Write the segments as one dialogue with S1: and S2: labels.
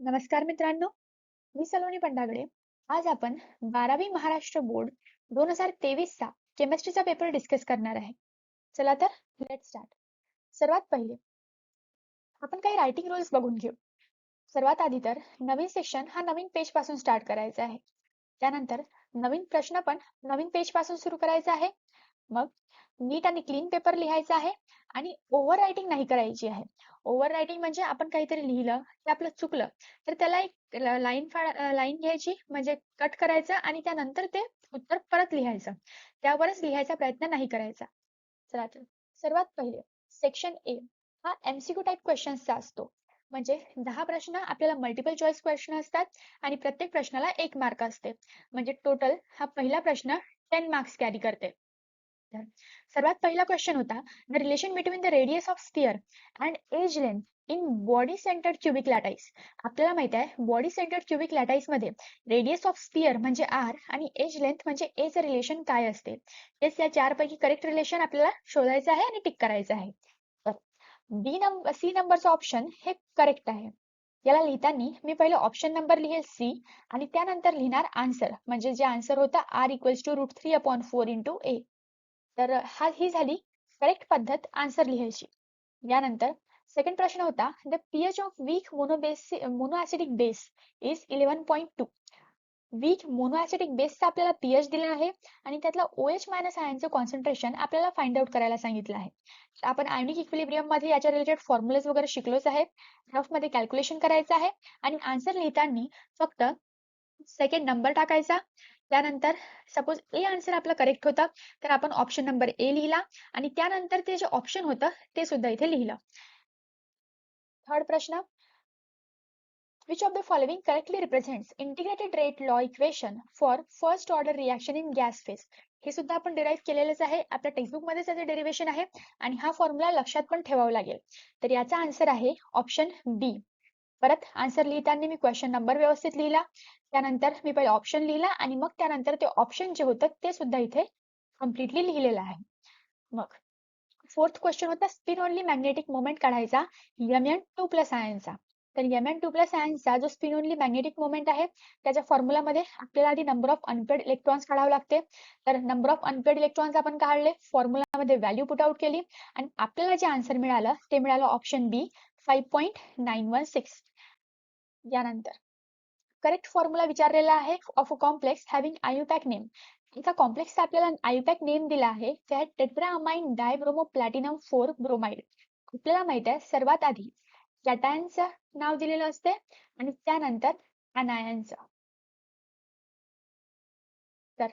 S1: नमस्कार मित्रांनो, मी सलोनी पंडागडे. आज आपण 12वी महाराष्ट्र बोर्ड 2023 चा केमिस्ट्रीचा पेपर डिस्कस करणार आहे. चला तर लेट स्टार्ट. सर्वात पहिले आपण काही रायटिंग रूल्स बघून घेऊ. सर्वात आधी तर नवीन सेक्शन हा नवीन पेज पासून स्टार्ट करायचा आहे. त्यानंतर नवीन प्रश्न पण नवीन पेज पासून सुरू करायचा आहे. मग नीट आणि क्लीन पेपर लिहायचा आहे आणि ओव्हर रायटिंग नाही करायची आहे. ओव्हर रायटिंग म्हणजे आपण काहीतरी लिहिलं ते आपलं चुकलं तर त्याला एक लाईन घ्यायची म्हणजे कट करायचं आणि त्यानंतर ते उत्तर परत लिहायचं. त्यावरच लिहायचा प्रयत्न नाही करायचा. चला तर सर्वात पहिले सेक्शन ए हा MCQ टाईप क्वेश्चन्सचा असतो. म्हणजे 10 प्रश्न आपल्याला मल्टिपल चॉईस क्वेश्चन असतात आणि प्रत्येक प्रश्नाला 1 मार्क असते. म्हणजे टोटल हा पहिला प्रश्न 10 मार्क्स कॅरी करते. तर सर्वात पहिला क्वेश्चन होता the relation between the radius of sphere and edge length in body centred cubic lattice. आपल्याला माहित आहे बॉडी सेंटर्ड क्युबिक लॅटाईस मध्ये रेडियस ऑफ स्फिअर म्हणजे आर आणि एज लेंथ म्हणजे ए चे रिलेशन काय असते. तेच या चारपैकी करेक्ट रिलेशन आपल्याला शोधायचं आहे आणि टिक करायचं आहे. तर सी नंबरचं ऑप्शन हे करेक्ट आहे. याला लिहिताना मी पहिलं ऑप्शन नंबर लिहेल सी आणि त्यानंतर लिहिणार आन्सर म्हणजे जे आन्सर होता आर इक्वल्स टू √3/4 इंटू ए. तर ही झाली करेक्ट पद्धत आन्सर लिहायची. यानंतर सेकंड प्रश्न होता the pH of weak monoacidic base is 11.2. Weak monoacidic बेसचा आपल्याला पीएच दिला आहे आणि त्यातला OH मायनस आयनचं कॉन्सन्ट्रेशन आपल्याला फाइंड आउट करायला सांगितलं आहे. आपण आयोनिक इक्विलिब्रियम मध्ये याच्या रिलेटेड फॉर्म्युलेज वगैरे शिकलोच आहे. रफ मध्ये कॅल्क्युलेशन करायचं आहे आणि आन्सर लिहिताना फक्त सेकंड नंबर टाकायचा. त्यानंतर सपोज ए आन्सर आपला करेक्ट होता तर आपण ऑप्शन नंबर ए लिहिला आणि त्यानंतर ते जे ऑप्शन होतं ते सुद्धा इथे लिहिलं. थर्ड प्रश्न Which of the following correctly represents integrated rate law equation for first order reaction in gas phase? हे सुद्धा आपण डिराईव्ह केलेलंच आहे. आपल्या टेक्स्टबुक मध्ये त्याचे डेरिव्हेशन आहे आणि हा फॉर्म्युला लक्षात पण ठेवावा लागेल. तर याचा आन्सर आहे ऑप्शन बी. परत आन्सर लिहिताना मी क्वेश्चन नंबर व्यवस्थित लिहिला. त्यानंतर मी पहिले ऑप्शन लिहिला आणि मग त्यानंतर ते ऑप्शन जे होतं ते सुद्धा इथे कम्प्लिटली लिहिलेलं आहे. मग फोर्थ क्वेश्चन होता स्पिन ओनली मॅग्नेटिक मोमेंट काढायचा Mn2+ आयनचा. तर Mn2+ आयनचा जो स्पिन ओनली मॅग्नेटिक मोमेंट आहे त्याच्या फॉर्म्युलामध्ये आपल्याला आधी नंबर ऑफ अनपेड इलेक्ट्रॉन्स काढावे लागते. तर नंबर ऑफ अनपेड इलेक्ट्रॉन्स आपण काढले, फॉर्म्युलामध्ये व्हॅल्यू पुट आउट केली आणि आपल्याला जे आन्सर मिळालं ते मिळालं ऑप्शन बी 5.916. यानंतर करेक्ट फॉर्म्युला विचारलेला आहे of a complex having IUPAC name. एका कॉम्प्लेक्सचा आपल्याला आयुपॅक नेम दिला आहे त्या टेट्राअमाइन डायब्रोमो प्लॅटिनम 4 ब्रोमाइड. आपल्याला माहित आहे सर्वात आधी कॅटायनचं नाव दिलेलं असते आणि त्यानंतर अनायनचं. तर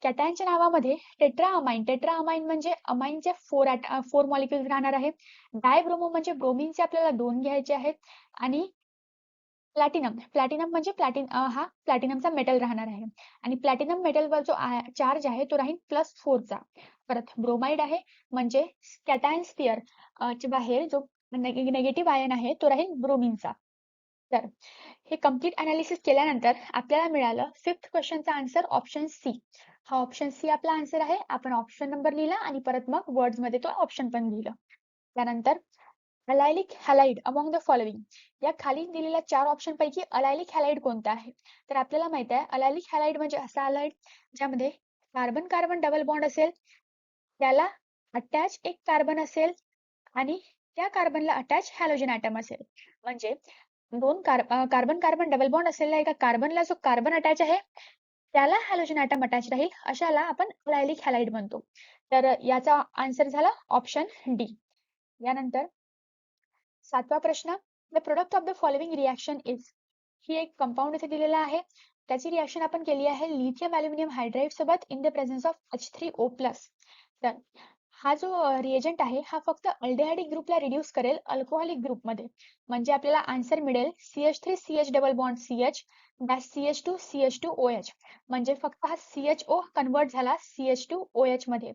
S1: कॅटायनच्या नावामध्ये टेट्राअमाइन म्हणजे अमाइनचे 4 मॉलिक्युल्स राहणार आहे. डायब्रोमो म्हणजे ब्रोमिनचे आपल्याला 2 घ्यायचे आहेत आणि प्लॅटिनम म्हणजे हा प्लॅटिनमचा मेटल राहणार आहे आणि प्लॅटिनम मेटलवर जो चार्ज आहे तो राहील +4चा. परत ब्रोमाइड आहे म्हणजे कॅटायन स्फिअर च्या बाहेर जो निगेटिव्ह आयन आहे तो राहील ब्रोमिनचा. तर हे कम्प्लीट अनालिसिस केल्यानंतर आपल्याला मिळालं फिफ्थ क्वेश्चनचा आन्सर ऑप्शन सी. हा ऑप्शन सी आपला आन्सर आहे. आपण ऑप्शन नंबर लिहिला आणि परत मग वर्ड्स मध्ये तो ऑप्शन पण लिहिलं. त्यानंतर अलायलिक हॅलाइड अमॉंग द फॉलोइंग. या खाली दिलेल्या 4 ऑप्शन पैकी अलायलिक हॅलाइड कोणता आहे. तर आपल्याला माहित आहे अलायलिक हॅलाइड म्हणजे असा हॅलाइड ज्यामध्ये कार्बन कार्बन डबल बॉन्ड असेल, त्याला अटॅच एक कार्बन असेल आणि त्या कार्बनला अटॅच हॅलोजन ॲटम असेल. म्हणजे दोन कार्बन कार्बन डबल बॉन्ड असलेल्या एका कार्बनला जो कार्बन अटॅच आहे त्याला हॅलोजन ॲटम अटॅच राहील अशाला आपण अलायलिक हॅलाइड म्हणतो. तर याचा आन्सर झाला ऑप्शन डी. यानंतर 7वा प्रश्न the product of the following reaction is. ही एक कंपाऊंड इथे दिलेला आहे. त्याची रिॲक्शन आपण केली आहे लिथियम अल्युमिनियम हायड्राइड सोबत in the presence of H3O+. तर हा जो रिएजंट आहे हा फक्त अल्डेहाइडिक ग्रुपला रिड्यूस करेल अल्कोहोलिक ग्रुपमध्ये. म्हणजे आपल्याला आन्सर मिळेल CH3CH double bond CH CH2CH2OH. म्हणजे फक्त हा CHO कन्वर्ट झाला CH2OH मध्ये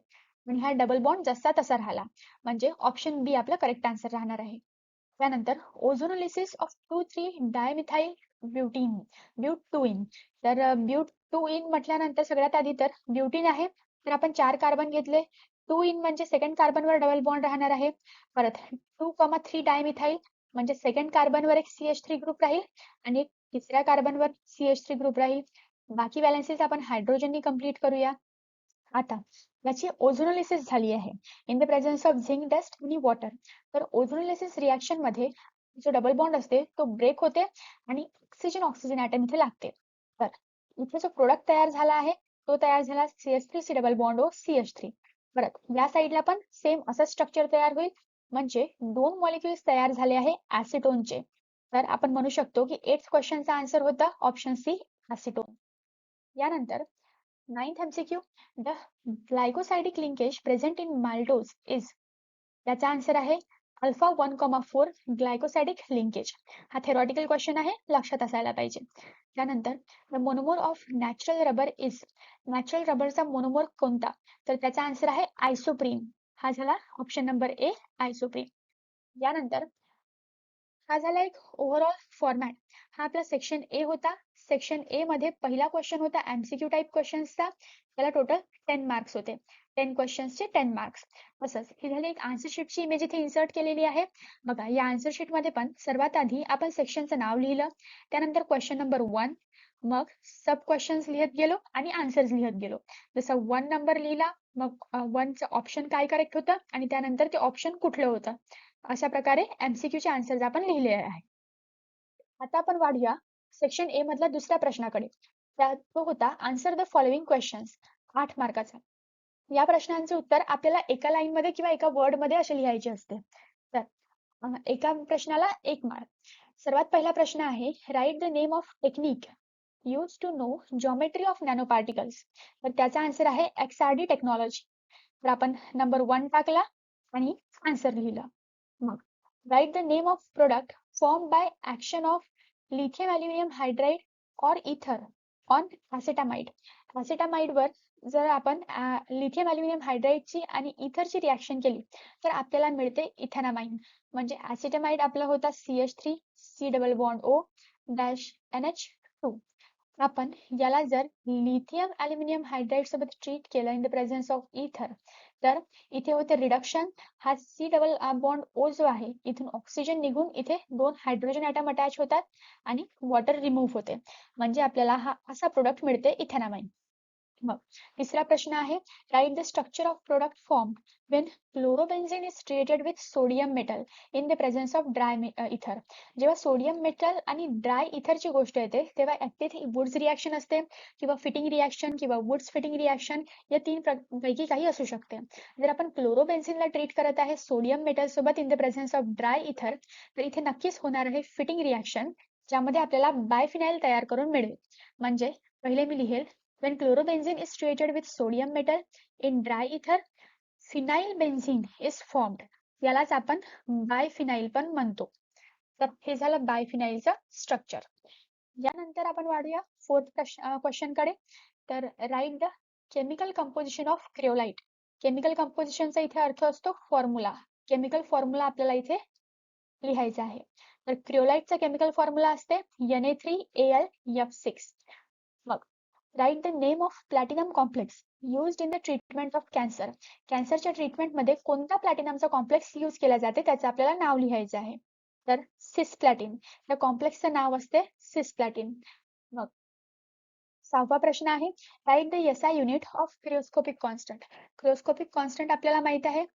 S1: आणि हा डबल बॉन्ड जसा तसा राहिला. म्हणजे ऑप्शन बी आपला करेक्ट आन्सर राहणार आहे. त्यानंतर ओझोनोलिसिस ऑफ 2,3 डायमिथाइल ब्यूट 2 इन. तर ब्यूट 2 इन म्हटल्यानंतर सगळ्यात आधी तर ब्युटीन आहे. तर आपण 4 कार्बन घेतले. 2 इन म्हणजे सेकंड कार्बनवर डबल बॉन्ड राहणार आहे. परत 2,3 डायमिथाइल म्हणजे सेकंड कार्बनवर एक CH3 ग्रुप राहील आणि तिसऱ्या कार्बनवर CH3 ग्रुप राहील. बाकी बॅलन्सेस आपण हायड्रोजननी कंप्लीट करूया. आता याची ओझोनोलिसिस झाली आहे in the presence of zinc dust आणि वॉटर. तर ओझोनोलिसिस रिॲक्शन मध्ये जो डबल बॉन्ड असते तो ब्रेक होते आणि ऑक्सिजन ऑक्सिजन ॲटम इथे लागते. तर इथे जो प्रोडक्ट तयार झाला आहे तो तयार झाला CH3 double bond O CH3. परत या साईडला पण सेम असं स्ट्रक्चर तयार होईल, म्हणजे दोन मॉलिक्युल्स तयार झाले आहे ऍसिटोनचे. तर आपण म्हणू शकतो की 8th क्वेश्चनचा आन्सर होता ऑप्शन सी ऍसिटोन. यानंतर 9th MCQ, the glycosidic linkage present in maltose is. याचा आन्सर आहे अल्फा 1,4 ग्लायकोसाइडिक लिंकेज. हा थेरॉटिकल क्वेश्चन आहे, लक्षात असायला पाहिजे. त्यानंतर the monomer of natural rubber is. Natural रबरचा मोनोमोर कोणता? तर त्याचा आन्सर आहे आयसोप्रीन. हा झाला ऑप्शन नंबर ए आयसोप्रीन. यानंतर हा झाला एक ओव्हरऑल फॉर्मॅट. हा आपला सेक्शन ए होता. सेक्शन ए मध्ये पहिला क्वेश्चन होता MCQ टाईप क्वेश्चन्सचा. त्याला टोटल 10 मार्क्स होते. 10 क्वेश्चन्सचे 10 मार्क्स. तसंच ही झाली एक आन्सर शीटची इमेज इथे इन्सर्ट केलेली आहे. बघा या आन्सर शीट मध्ये पण सर्वात आधी आपण सेक्शनचं नाव लिहिलं, त्यानंतर क्वेश्चन नंबर 1, मग सब क्वेश्चन्स लिहत गेलो आणि आन्सर्स लिहत गेलो. जसं 1 नंबर लिहिला, मग 1चं ऑप्शन काय करेक्ट होतं आणि त्यानंतर ते ऑप्शन कुठलं होतं. अशा प्रकारे MCQ चे आन्सर्स आपण लिहिले आहे. आता आपण वाढूया सेक्शन ए मधल्या दुसऱ्या प्रश्नाकडे. तो होता आन्सर द फॉलोइंग क्वेश्चन्स, 8 मार्काचा. या प्रश्नांचे उत्तर आपल्याला एका लाईन मध्ये किंवा एका वर्ड मध्ये असे लिहायचे असते. तर एका प्रश्नाला 1 मार्क. सर्वात पहिला प्रश्न आहे write the name of technique use to know geometry of nano particles. तर त्याचा आन्सर आहे XRD टेक्नॉलॉजी. तर आपण नंबर 1 टाकला आणि आन्सर लिहिला. मग write the name of product form by action of lithium aluminium hydride और इथर ऑन ऍसेटामाइड. ऍसेटामाइडवर जर आपण लिथियम अल्युमिनियम हायड्राइडची आणि इथरची रिॲक्शन केली तर आपल्याला मिळते इथेनामाइन. म्हणजे ऍसेटामाइड आपला होता CH3 C double bond O dash NH2. आपण याला जर लिथियम अल्युमिनियम हायड्राइड सोबत ट्रीट केलं इन द प्रेझेन्स ऑफ इथर, तर इथे होते रिडक्शन. हा C डबल बॉन्ड O जो आहे इथून ऑक्सिजन निघून इथे 2 हायड्रोजन ॲटम अटॅच होतात आणि वॉटर रिमूव्ह होते, म्हणजे आपल्याला हा असा प्रोडक्ट मिळते इथेनामाइन. मग तिसरा प्रश्न आहे write the structure of product form when chlorobenzene is treated with sodium metal in the presence of dry ether. जेव्हा सोडियम मेटल आणि ड्राय इथरची गोष्ट येते तेव्हा तिथे वुड्स रिॲक्शन असते किंवा फिटिंग रिॲक्शन किंवा वुड्स फिटिंग रिॲक्शन, या 3 पैकी काही असू शकते. जर आपण क्लोरोबेन्झीनला ट्रीट करत आहे सोडियम मेटल सोबत in the presence of dry इथर, तर इथे नक्कीच होणार आहे फिटिंग रिॲक्शन, ज्यामध्ये आपल्याला बायफिनाइल तयार करून मिळेल. म्हणजे पहिले मी लिहेल when chlorobenzene is treated with sodium metal in dry ether, phenyl benzene is formed. यालाच आपण बायफिनाइल पण म्हणतो. तर हे झालं बायफिनाइलचं स्ट्रक्चर. यानंतर आपण वाढूया 4th क्वेश्चन कडे. तर write the chemical composition of cryolite. Chemical कंपोजिशनचा इथे अर्थ असतो फॉर्म्युला. केमिकल फॉर्म्युला आपल्याला इथे लिहायचा आहे. तर क्रिओलाइटचा केमिकल फॉर्म्युला असते Na3Al F6. मग write the name of platinum complex used in the treatment of cancer. कॅन्सरच्या ट्रीटमेंटमध्ये कोणत्या प्लॅटिनमचा कॉम्प्लेक्स यूज केला जाते त्याचं आपल्याला नाव लिहायचं आहे. तर सिसप्लॅटिन. या कॉम्प्लेक्सचं नाव असते सिसप्लॅटिन. मग 6वा प्रश्न आहे write the SI unit of cryoscopic constant. Cryoscopic constant आपल्याला माहित आहे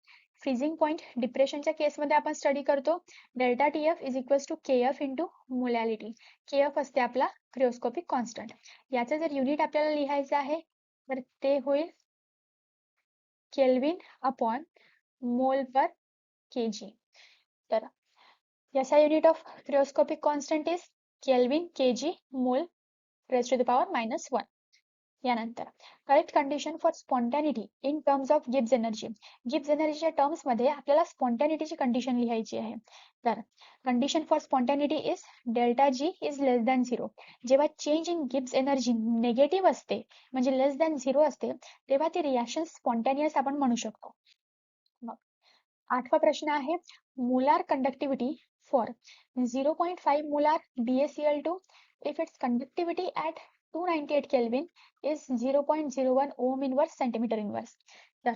S1: फ्रीजिंग पॉइंट डिप्रेशनच्या केसमध्ये आपण स्टडी करतो. Delta TF is equals to KF into molality. KF असते आपला क्रिओस्कोपिक कॉन्स्टंट. याचं जर युनिट आपल्याला लिहायचं आहे तर ते होईल kelvin upon mole per kg. तर SI unit of cryoscopic constant is kelvin kg mole raised to the power -1. यानंतर correct condition for spontaneity in terms of Gibbs energy. Gibbs एनर्जीच्या टर्म्स मध्ये आपल्याला स्पॉन्टॅनिटीची कंडिशन लिहायची आहे. तर condition for spontaneity is delta G is less than 0. जेव्हा change in Gibbs energy negative असते म्हणजे लेस दॅन 0 असते तेव्हा ती रिॲक्शन स्पॉन्टॅनियस आपण म्हणू शकतो. मग 8वा प्रश्न आहे molar conductivity for 0.5 molar BaCl2 if its conductivity at 298 Kelvin is 0.01 ohm inverse centimeter inverse. तर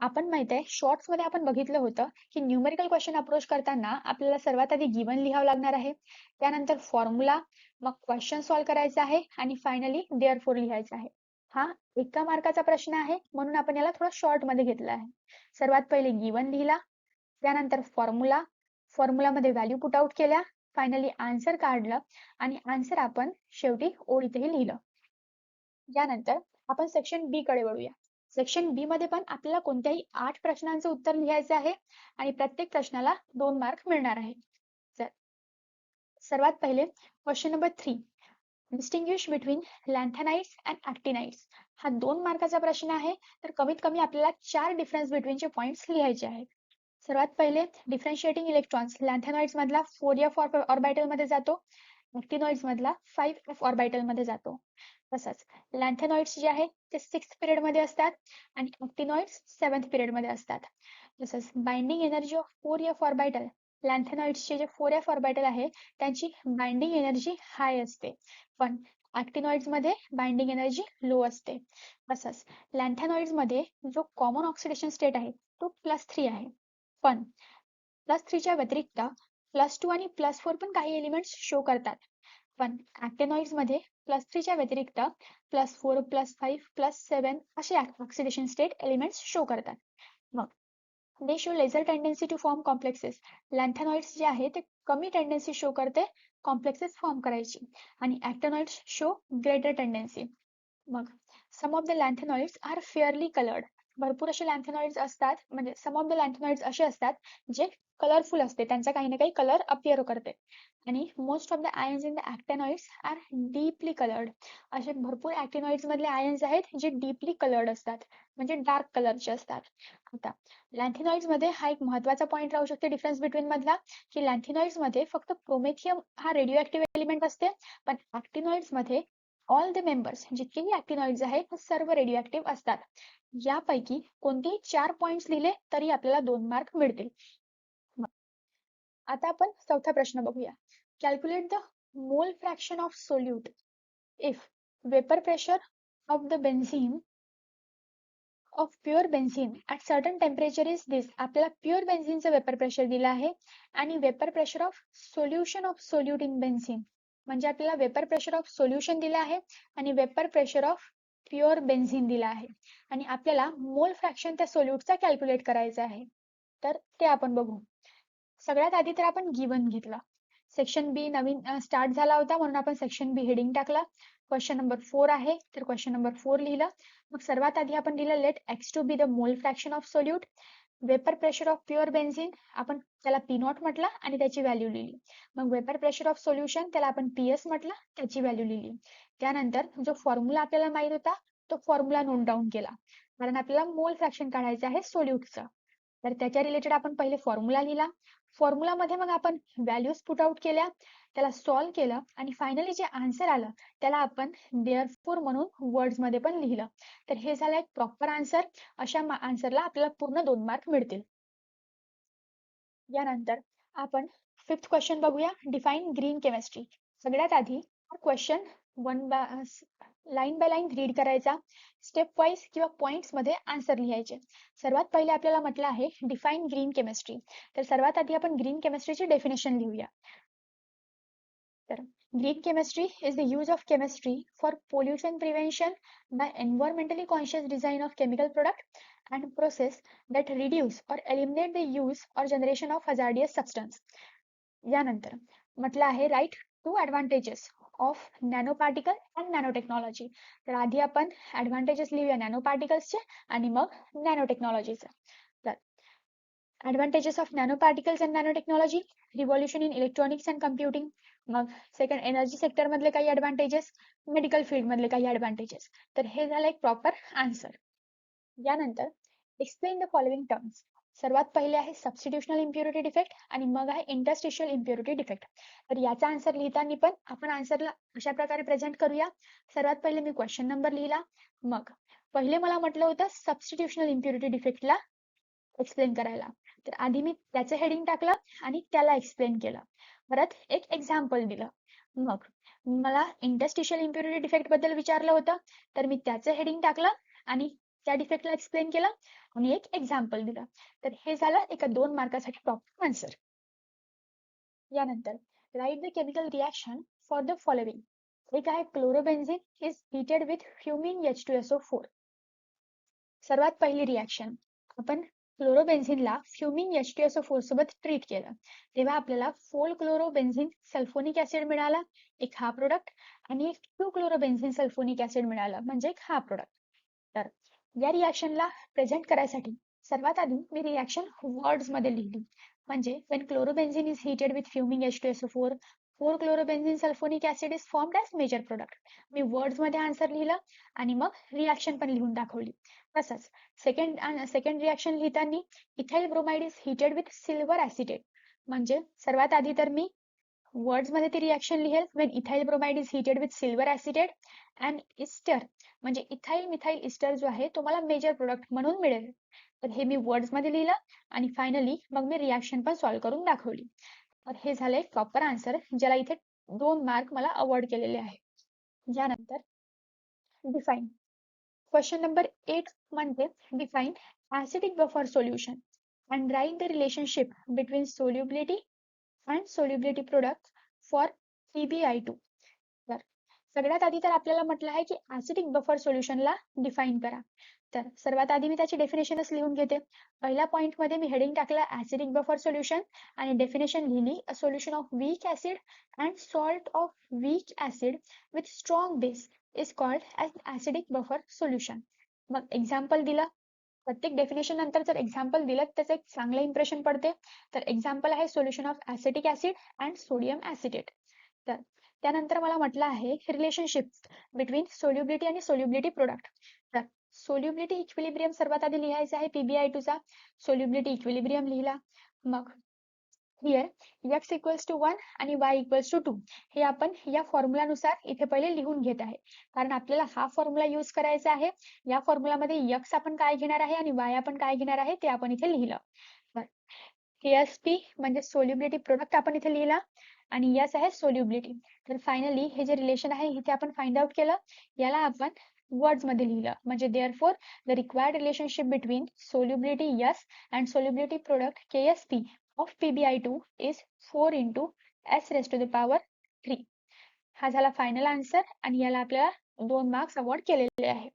S1: आपण माहित आहे शॉर्ट्स मध्ये आपण बघितलं होतं की न्यूमेरिकल क्वेश्चन अप्रोच करताना आपल्याला सर्वात आधी गिवन लिहावं लागणार आहे, त्यानंतर फॉर्म्युला, मग क्वेश्चन सॉल्व्ह करायचा आहे आणि फायनली देअरफॉर लिहायचा आहे. हा एका मार्काचा प्रश्न आहे म्हणून आपण याला थोडा शॉर्ट मध्ये घेतला आहे. सर्वात पहिले गिवन लिहिला, त्यानंतर फॉर्म्युला मध्ये व्हॅल्यू पुट आउट केल्या, फायनली आन्सर काढलं आणि आन्सर आपण शेवटी ओळीतही लिहिलं. यानंतर आपण सेक्शन बी कडे वळूया. सेक्शन बी मध्ये पण आपल्याला कोणत्याही 8 प्रश्नांचं उत्तर लिहायचं आहे आणि प्रत्येक प्रश्नाला 2 मार्क मिळणार आहे. तर सर्वात पहिले question number 3, distinguish between lanthanides and actinides. हा 2 मार्काचा प्रश्न आहे. तर कमीत कमी आपल्याला 4 डिफरन्स बिटवीनचे पॉइंट्स लिहायचे आहेत. सर्वात पहिले डिफरन्शिएटिंग इलेक्ट्रॉन्स लॅन्थेनॉइड्स मधला 4f ऑर्बिटल मध्ये जातो, ॲक्टिनॉइड्स मधला 5f ऑर्बिटल मध्ये जातो. तसंच लॅन्थेनॉइड्स जे आहे ते 6th पिरियड मध्ये असतात आणि ॲक्टिनॉइड्स 7th पिरियड मध्ये असतात. तसंच binding energy of 4f orbital, लॅन्थेनॉइड्सचे जे 4f ऑर्बिटल आहे त्यांची बाइंडिंग एनर्जी हाय असते, पण ॲक्टिनॉइड्स मध्ये बाइंडिंग एनर्जी लो असते. तसंच लॅन्थेनॉइड्स मध्ये जो कॉमन ऑक्सिडेशन स्टेट आहे तो +3 आहे, पण +3च्या व्यतिरिक्त +2 आणि +4 पण काही एलिमेंट्स शो करतात. पण ॲक्टिनॉइड्स मध्ये +3च्या व्यतिरिक्त +4, +5, +7 असे ऑक्सिडेशन स्टेट एलिमेंट्स शो करतात. मग they show lesser tendency to form complexes. Lanthanoids जे आहे ते कमी टेंडन्सी शो करते कॉम्प्लेक्सेस फॉर्म करायची आणि ॲक्टिनॉइड्स शो ग्रेटर टेंडन्सी. मग some of the lanthanoids are fairly coloured. भरपूर असे लॅन्थेनॉइड्स असतात, म्हणजे सम ऑफ द लॅन्थेनॉइड्स असे असतात जे कलरफुल असते, त्यांचा काही ना काही कलर अपिअर करते. आणि most of the ions in the actinoids are deeply coloured. असे भरपूर ॲक्टिनॉइड्स मधले आयन्स आहेत जे डीपली कलर्ड असतात, म्हणजे डार्क कलरचे असतात. आता लॅन्थेनॉइड्स मध्ये हा एक महत्वाचा पॉईंट राहू शकते डिफरन्स बिटवीन मधला, की लॅन्थेनॉइड्स मध्ये फक्त प्रोमेथियम हा रेडिओ ऍक्टिव्ह एलिमेंट असते, पण ॲक्टिनॉइड्स मध्ये ऑल द मेंबर्स जितकेही ॲक्टिनॉइड्स आहेत ते सर्व रेडिओ ऍक्टिव्ह असतात. यापैकी कोणतेही 4 पॉइंट्स लिहिले तरी आपल्याला 2 मार्क मिळतील. आता आपण चौथा प्रश्न बघूया. Calculate the mole fraction of solute if vapour pressure of the benzene of pure benzene at certain temperature is this. आपल्याला प्युअर बेन्झीनचं वेपर प्रेशर दिलं आहे आणि vapour pressure of solution of solute in benzene, म्हणजे आपल्याला vapour pressure of solution दिलं आहे आणि vapour pressure of pure benzene दिला आहे आणि आपल्याला मोल फ्रॅक्शन त्या सोल्यूटचा कॅल्क्युलेट करायचा आहे. तर ते आपण बघू. सगळ्यात आधी तर आपण गिवन घेतला. सेक्शन बी नवीन स्टार्ट झाला होता म्हणून आपण सेक्शन बी हेडिंग टाकला. क्वेश्चन नंबर 4 आहे तर क्वेश्चन नंबर 4 लिहिलं. मग सर्वात आधी आपण लिहिलं let x2 be the mole fraction of solute. Vapour pressure of pure benzene आपण त्याला P0 म्हटला आणि त्याची व्हॅल्यू लिहिली. मग वेपर प्रेशर ऑफ सोल्युशन त्याला आपण PS म्हटला, त्याची व्हॅल्यू लिहिली. त्यानंतर जो फॉर्म्युला आपल्याला माहित होता तो फॉर्म्युला नोट डाऊन केला, कारण आपल्याला मोल फ्रॅक्शन काढायचं आहे सोल्यूटचं. तर त्याच्या रिलेटेड आपण पहिले फॉर्म्युला लिहिला. फॉर्म्युला मध्ये मग आपण व्हॅल्यूज पुट आउट केल्या, त्याला सॉल्व्ह केलं आणि फायनली जे आन्सर आलं त्याला आपण देअरफॉर म्हणून वर्ड्स मध्ये पण लिहिलं. तर हे झालं एक प्रॉपर आन्सर. अशा आन्सरला आपल्याला पूर्ण 2 मार्क मिळतील. यानंतर आपण 5th क्वेश्चन बघूया. Define green chemistry. सगळ्यात आधी question line by line read करायचा, स्टेप वाईज किंवा पॉइंट्स मध्ये आन्सर लिहायचे. सर्वात पहिले आपल्याला म्हटलं आहे डिफाईन ग्रीन केमिस्ट्री. तर सर्वात आधी आपण ग्रीन केमिस्ट्रीची डेफिनेशन लिहूया. तर green chemistry is the use of chemistry for pollution prevention by environmentally conscious design of chemical product and process that reduce or eliminate the use or generation of hazardous substance. यानंतर म्हटलं आहे write two advantages of nano particle and nano technology. तर आधी आपण advantages लिहूया nano पार्टिकल्सचे आणि मग nano टेक्नॉलॉजीचे. तर advantages of nano particles and nano technology, revolution in electronics and computing. मग सेकंड एनर्जी सेक्टर मधले काही ऍडव्हान्टेजेस, मेडिकल फील्ड मधले काही ऍडव्हान्टेजेस. तर हे झालं एक प्रॉपर आन्सर. यानंतर एक्सप्लेन द फॉलोइंग टर्म्स. सर्वात पहिले आहे सबस्टिट्यूशनल इम्प्युरिटी डिफेक्ट आणि मग आहे इंटरस्टिशियल इम्प्युरिटी डिफेक्ट. तर याचा आन्सर लिहिताना पण आपण आन्सरला अशा प्रकारे प्रेझेंट करूया. सर्वात पहिले मी क्वेश्चन नंबर लिहिला, मग पहिले मला म्हटलं होतं सबस्टिट्यूशनल इम्प्युरिटी डिफेक्टला एक्सप्लेन करायला, तर आधी मी त्याचं हेडिंग टाकलं आणि त्याला एक्सप्लेन केलं. परत एक एक्झाम्पल दिलं. मग मला इंटरस्टिशियल इम्प्युरिटी डिफेक्ट बद्दल विचारलं होतं तर मी त्याचं हेडिंग टाकलं आणि त्या डिफेक्टला एक्सप्लेन केलं आणि एक एक्झाम्पल दिलं. तर हे झालं एका 2 मार्कासाठी प्रॉपर आन्सर. यानंतर right the chemical reaction for the following. एक आहे chlorobenzene is heated with फ्युमिंग H2SO4. सर्वात पहिली रिॲक्शन, आपण क्लोरोबेन्झिनला फ्युमिंग H2SO4 सोबत ट्रीट केलं तेव्हा आपल्याला 4 क्लोरोबेन्झिन सल्फोनिक ऍसिड मिळाला, एक हा प्रोडक्ट, आणि एक 2 क्लोरोबेन्झिन सल्फोनिक ऍसिड मिळालं म्हणजे एक हा प्रोडक्ट. तर या रिॲक्शनला प्रेझेंट करायसाठी सर्वात आधी मी रिॲक्शन वर्ड्स मध्ये लिहिली. म्हणजे when chlorobenzene is heated with fuming H2SO4, 4 chlorobenzene sulfonic acid is formed as major product. मी वर्ड्स मध्ये आन्सर लिहिला आणि मग रिॲक्शन पण लिहून दाखवली. तसंच सेकंड रिॲक्शन लिहिताना ethyl bromide is heated with silver acetate. म्हणजे सर्वात आधी तर मी वर्ड्स मध्ये ती रिॲक्शन लिहेल when ethyl bromide is heated with silver acetate and ester, म्हणजे इथाइल मिथाइल इस्टर जो आहे तो मला मेजर प्रोडक्ट म्हणून मिळेल. तर हे मी वर्ड्स मध्ये लिहिलं आणि फायनली मग मी रिॲक्शन पण सॉल्व्ह करून दाखवली. तर हे झाले प्रॉपर आन्सर, ज्याला इथे 2 मार्क मला अवॉर्ड केलेले आहे. यानंतर डिफाईन. क्वेश्चन नंबर 8 म्हणजे define acidic buffer solution and write the relationship between solubility and solubility product for PbI2. तर सगळ्यात आधी तर आपल्याला म्हटलं आहे की ऍसिडिक बफर सोल्युशनला डिफाईन करा. तर सर्वात आधी मी त्याची डेफिनेशनच लिहून घेते. पहिल्या पॉइंट मध्ये मी हेडिंग टाकला ऍसिडिक बफर सोल्युशन आणि डेफिनेशन लिहिली a solution of weak acid and salt of weak acid with strong base is called as acidic buffer solution. मग एक्झाम्पल दिलं. प्रत्येक डेफिनेशन नंतर जर एक्झाम्पल दिलं त्याचं एक चांगलं इम्प्रेशन पडते. तर एक्झाम्पल आहे solution of acetic acid and sodium acetate. तर त्यानंतर मला म्हटलं आहे रिलेशनशिप बिटवीन सोल्युबिलिटी आणि सोल्युबिलिटी प्रोडक्ट. तर सोल्युबिलिटी इक्विलिब्रियम सर्वात आधी लिहायचा आहे PbI2 चा. सोल्युबिलिटी इक्विलिब्रियम लिहिला. मग हिअर x इक्वल्स टू 1 आणि y इक्वल्स टू 2 हे आपण या फॉर्म्युलानुसार इथे पहिले लिहून घेत आहे, कारण आपल्याला हा फॉर्म्युला यूज करायचा आहे. या फॉर्म्युलामध्ये x आपण काय घेणार आहे आणि y आपण काय घेणार आहे ते आपण इथे लिहिलं. तर KSP म्हणजे सोल्युबिलिटी प्रोडक्ट आपण इथे लिहिला आणि S आहे सोल्युबिलिटी. तर फायनली हे जे रिलेशन आहे इथे आपण फाइंड आउट केलं, याला आपण वर्ड्स मध्ये लिहिलं. म्हणजे therefore the required relationship between solubility S and solubility product KSP of PbI2 is 4 into S raised to the power 3. हा झाला फायनल आन्सर आणि याला आपल्याला 2 मार्क्स अवॉर्ड केलेले आहे.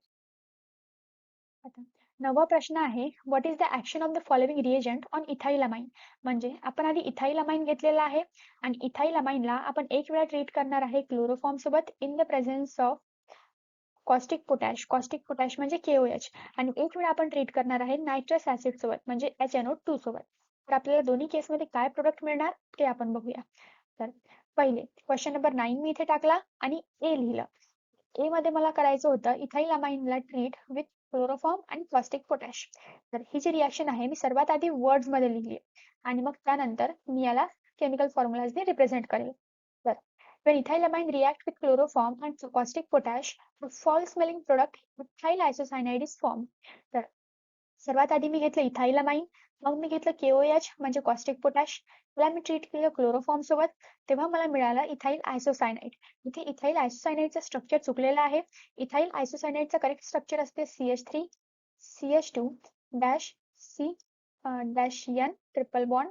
S1: आता 9वा प्रश्न आहे what is the action of the following reagent on ethylamine. म्हणजे आपण आधी इथाइलामाइन घेतलेला आहे आणि इथाइलामाइनला आपण एक वेळा ट्रीट करणार आहे क्लोरोफॉर्म सोबत in the presence of caustic potash. Caustic potash म्हणजे KOH, आणि एक वेळा आपण ट्रीट करणार आहे नायट्रस ऍसिड सोबत म्हणजे HNO2 सोबत. तर आपल्याला दोन्ही केसमध्ये काय प्रोडक्ट मिळणार ते आपण बघूया. तर पहिले क्वेश्चन नंबर 9 मी इथे टाकला आणि ए लिहिलं. ए मध्ये मला करायचं होतं इथाइलामाइनला ट्रीट विथ क्लोरोफॉर्म आणि कॉस्टिक पोटॅश. तर ही जी रिॲक्शन आहे मी सर्वात आधी वर्ड्स मध्ये लिहिली आणि मग त्यानंतर मी याला केमिकल फॉर्म्युलाजने रिप्रेझेंट करेल. तर when ethylamine react with chloroform and caustic potash, a foul-smelling product, ethyl isocyanide is formed. तर सर्वात आधी मी घेतलं इथाइलामाइन, मग मी घेतलं KOH म्हणजे कॉस्टिक पोटॅश, त्याला मी ट्रीट केलं क्लोरोफॉर्म सोबत, तेव्हा मला मिळाला इथाइल आयसोसायनाइड. इथे इथाइल आयसोसायनाइडचं स्ट्रक्चर चुकलेलं आहे. इथाइल आयसोसायनाइडचं करेक्ट स्ट्रक्चर असते CH3 CH2 dash C dash N triple bond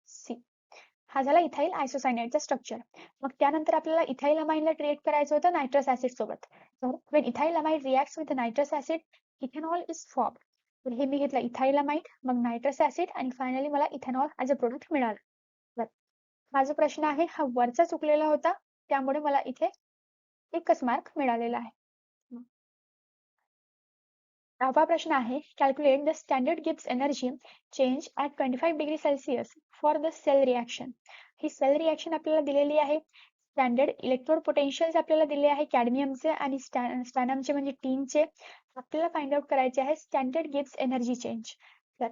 S1: C. हा झाला इथाइल आयसोसायनाइडचा स्ट्रक्चर. मग त्यानंतर आपल्याला इथाइलामाइनला ट्रीट करायचं होतं नायट्रस ऍसिड सोबत. तर when ethylamide reacts with nitrous acid, ethanol is formed. तर हे मी घेतलं इथाइलामाइड, मग नायट्रस ऍसिड आणि फायनली मला इथेनॉल ऍज अ प्रोडक्ट मिळालं. तर हा जो प्रश्न आहे हा वरचा चुकलेला होता, त्यामुळे मला इथे एकच मार्क मिळालेला आहे. 10वा प्रश्न आहे calculate the standard Gibbs energy change at 25 degree Celsius for the cell reaction. ही सेल रिॲक्शन आपल्याला दिलेली आहे. स्टँडर्ड इलेक्ट्रोड पोटेन्शियल्स आपल्याला दिले आहे कॅडमियमचे आणि स्टॅनमचे म्हणजे टीनचे. आपल्याला फाइंड आउट करायचे आहे स्टँडर्ड गिब्स एनर्जी चेंज. तर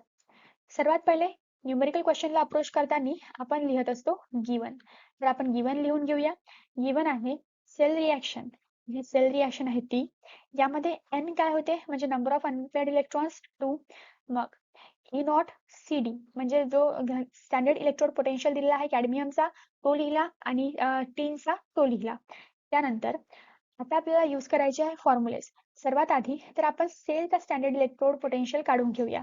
S1: सर्वात पहिले न्यूमेरिकल क्वेश्चनला अप्रोच करताना आपण लिहत असतो गिवन. तर आपण गिवन लिहून घेऊया. गिवन आहे सेल रिॲक्शन. ही सेल रिॲक्शन आहे ती. यामध्ये N काय होते म्हणजे नंबर ऑफ अनपेअर्ड इलेक्ट्रॉन्स 2. मग E0 CD म्हणजे जो स्टँडर्ड इलेक्ट्रोड पोटेन्शियल दिलेला आहे कॅडमियमचा तो लिहिला आणि टीनचा तो लिहिला. त्यानंतर आता आपल्याला यूज करायचे आहे फॉर्म्युलेस. सर्वात आधी तर आपण सेलचा स्टँडर्ड इलेक्ट्रोड पोटेन्शियल काढून घेऊया.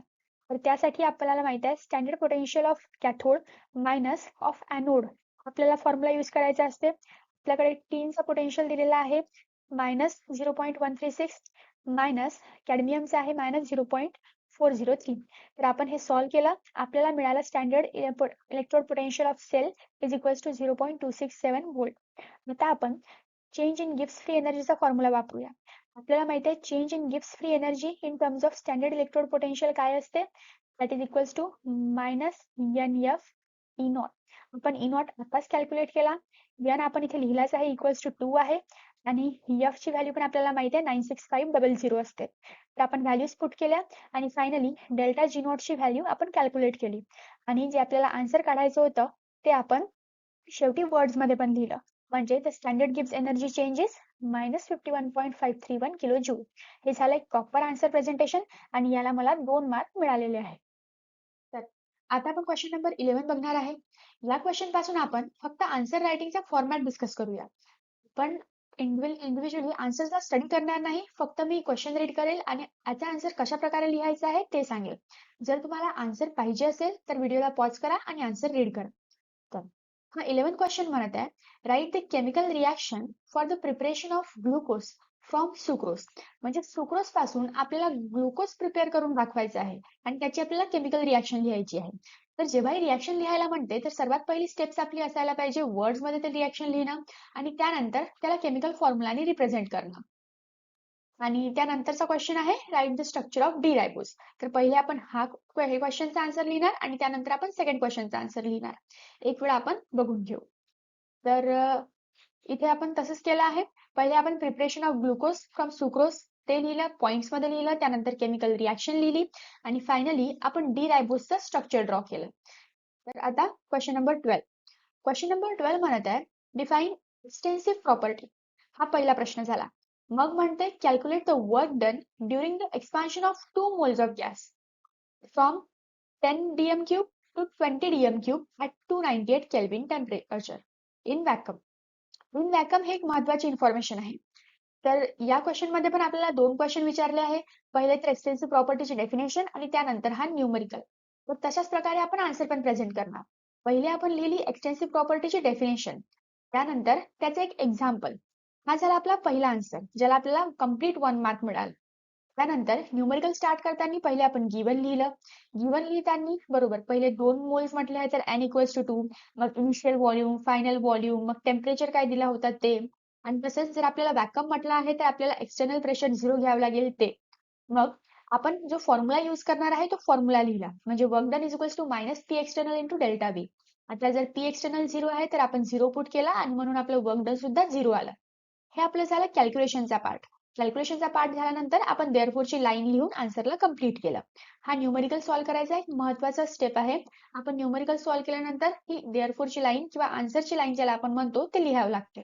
S1: तर त्यासाठी आपल्याला माहित आहे standard potential of cathode minus of anode आपल्याला फॉर्म्युला यूज करायचा असते. आपल्याकडे टीनचा पोटेन्शियल दिलेला आहे -0.136 मायनस कॅडमियमचा आहे -0.403. तर आपण हे सॉल्व्ह केलं. आपल्याला मिळालं standard electrode potential of cell is equals to 0.267 volt. आता आपण चेंज इन गिब्स फ्री एनर्जीचा फॉर्म्युला वापरूया. आपल्याला माहिती आहे change in Gibbs free energy in terms of standard electrode potential काय असते, that is equals to -NF E naught. आपण ई नॉट आताच कॅल्क्युलेट केला. एन आपण इथे लिहिलाच आहे इक्वल्स टू 2 आहे आणि एफ ची व्हॅल्यू पण आपल्याला माहिती आहे 96500 असते. तर आपण व्हॅल्यूज पुट केल्या आणि फायनली डेल्टा जी नॉट ची व्हॅल्यू आपण कॅल्क्युलेट केली आणि जे आपल्याला आन्सर काढायचं होतं ते आपण शेवटी वर्ड्स मध्ये पण लिहिलं. म्हणजे the standard gives energy changes -51.531 kilo joule. हे झालं एक प्रॉपर आन्सर प्रेझेंटेशन आणि याला मला 2 मार्क मिळालेले आहे. तर आता आपण क्वेश्चन नंबर 11 बघणार आहे. या क्वेश्चन पासून आपण फक्त आन्सर रायटिंगचा फॉर्मॅट डिस्कस करूया. पण इंडिव्हिज्युअली आन्सरचा स्टडी करणार नाही. फक्त मी क्वेश्चन रीड करेल आणि याचा आन्सर कशा प्रकारे लिहायचा आहे ते सांगेल. जर तुम्हाला आन्सर पाहिजे असेल तर व्हिडिओला पॉज करा आणि आन्सर रीड करा. तर हा 11 क्वेश्चन म्हणत आहे, write the chemical reaction for the preparation of glucose from sucrose. म्हणजे सुक्रोज पासून आपल्याला ग्लुकोज प्रिपेअर करून दाखवायचं आहे आणि त्याची आपल्याला केमिकल रिॲक्शन लिहायची आहे. तर जेव्हा रिॲक्शन लिहायला म्हणते तर सर्वात पहिली स्टेप्स आपली असायला पाहिजे वर्ड्स मध्ये ते रिॲक्शन लिहिणं आणि त्यानंतर त्याला केमिकल फॉर्म्युलाने रिप्रेझेंट करणं. आणि त्यानंतरचा क्वेश्चन आहे write the structure of D ribose. तर पहिले आपण हे क्वेश्चनचा आन्सर लिहिणार आणि त्यानंतर आपण सेकंड क्वेश्चनचा आन्सर लिहिणार. एक वेळा आपण बघून घेऊ. तर इथे आपण तसंच केलं आहे. पहिले आपण preparation of glucose from sucrose ते लिहिलं, पॉइंट्स मध्ये लिहिलं, त्यानंतर केमिकल रिॲक्शन लिहिली आणि फायनली आपण डी रायबोजचं स्ट्रक्चर ड्रॉ केलं. तर आता क्वेश्चन नंबर 12. क्वेश्चन नंबर 12 म्हणत आहे डिफाईन एक्सटेन्सिव्ह प्रॉपर्टी. हा पहिला प्रश्न झाला. मग म्हणते calculate the work done during the expansion of 2 moles of gas from 10 dm cube to 20 dm cube at 298 Kelvin temperature in vacuum. In vacuum हे एक महत्वाची इन्फॉर्मेशन आहे. तर या क्वेश्चन मध्ये पण आपल्याला 2 क्वेश्चन विचारले आहे. पहिले तर एक्सटेन्सिव्ह प्रॉपर्टीचे डेफिनेशन आणि त्यानंतर हा न्यूमरिकल. तर तशाच प्रकारे आपण आन्सर पण प्रेझेंट करणार. पहिले आपण लिहिली एक्सटेन्सिव्ह प्रॉपर्टीची डेफिनेशन, त्यानंतर त्याचं एक एक्झाम्पल. हा झाला आपला पहिला आन्सर ज्याला आपल्याला कम्प्लीट 1 मार्क मिळाला. त्यानंतर न्यूमरिकल स्टार्ट करताना पहिले आपण गिवन लिहिलं. गिवन लिहिताना बरोबर पहिले 2 मोल्स म्हटले आहे तर n इक्वल्स टू 2, मग इनिशियल व्हॉल्यूम, फायनल व्हॉल्यूम, मग टेम्परेचर काय दिला होता ते, आणि तसंच जर आपल्याला वॅक्यूम म्हटलं आहे तर आपल्याला एक्सटर्नल प्रेशर 0 घ्यावं लागेल ते. मग आपण जो फॉर्म्युला यूज करणार आहे तो फॉर्म्युला लिहिला. म्हणजे work done is equals to minus P external into delta V. आता जर पी एक्सटर्नल 0 आहे तर आपण 0 पुट केला आणि म्हणून आपलं वर्क डन सुद्धा 0 आलं. हे आपलं झालं कॅल्क्युलेशनचा पार्ट. कॅल्क्युलेशनचा पार्ट झाल्यानंतर आपण देअरफोरची लाईन लिहून आन्सरला कम्प्लीट केलं. हा न्यूमरिकल सॉल्व्ह करायचा एक महत्वाचा स्टेप आहे. आपण न्यूमरिकल सॉल्व्ह केल्यानंतर ही देअरफोरची लाईन किंवा आन्सरची लाईन ज्याला आपण म्हणतो ते लिहावं लागते.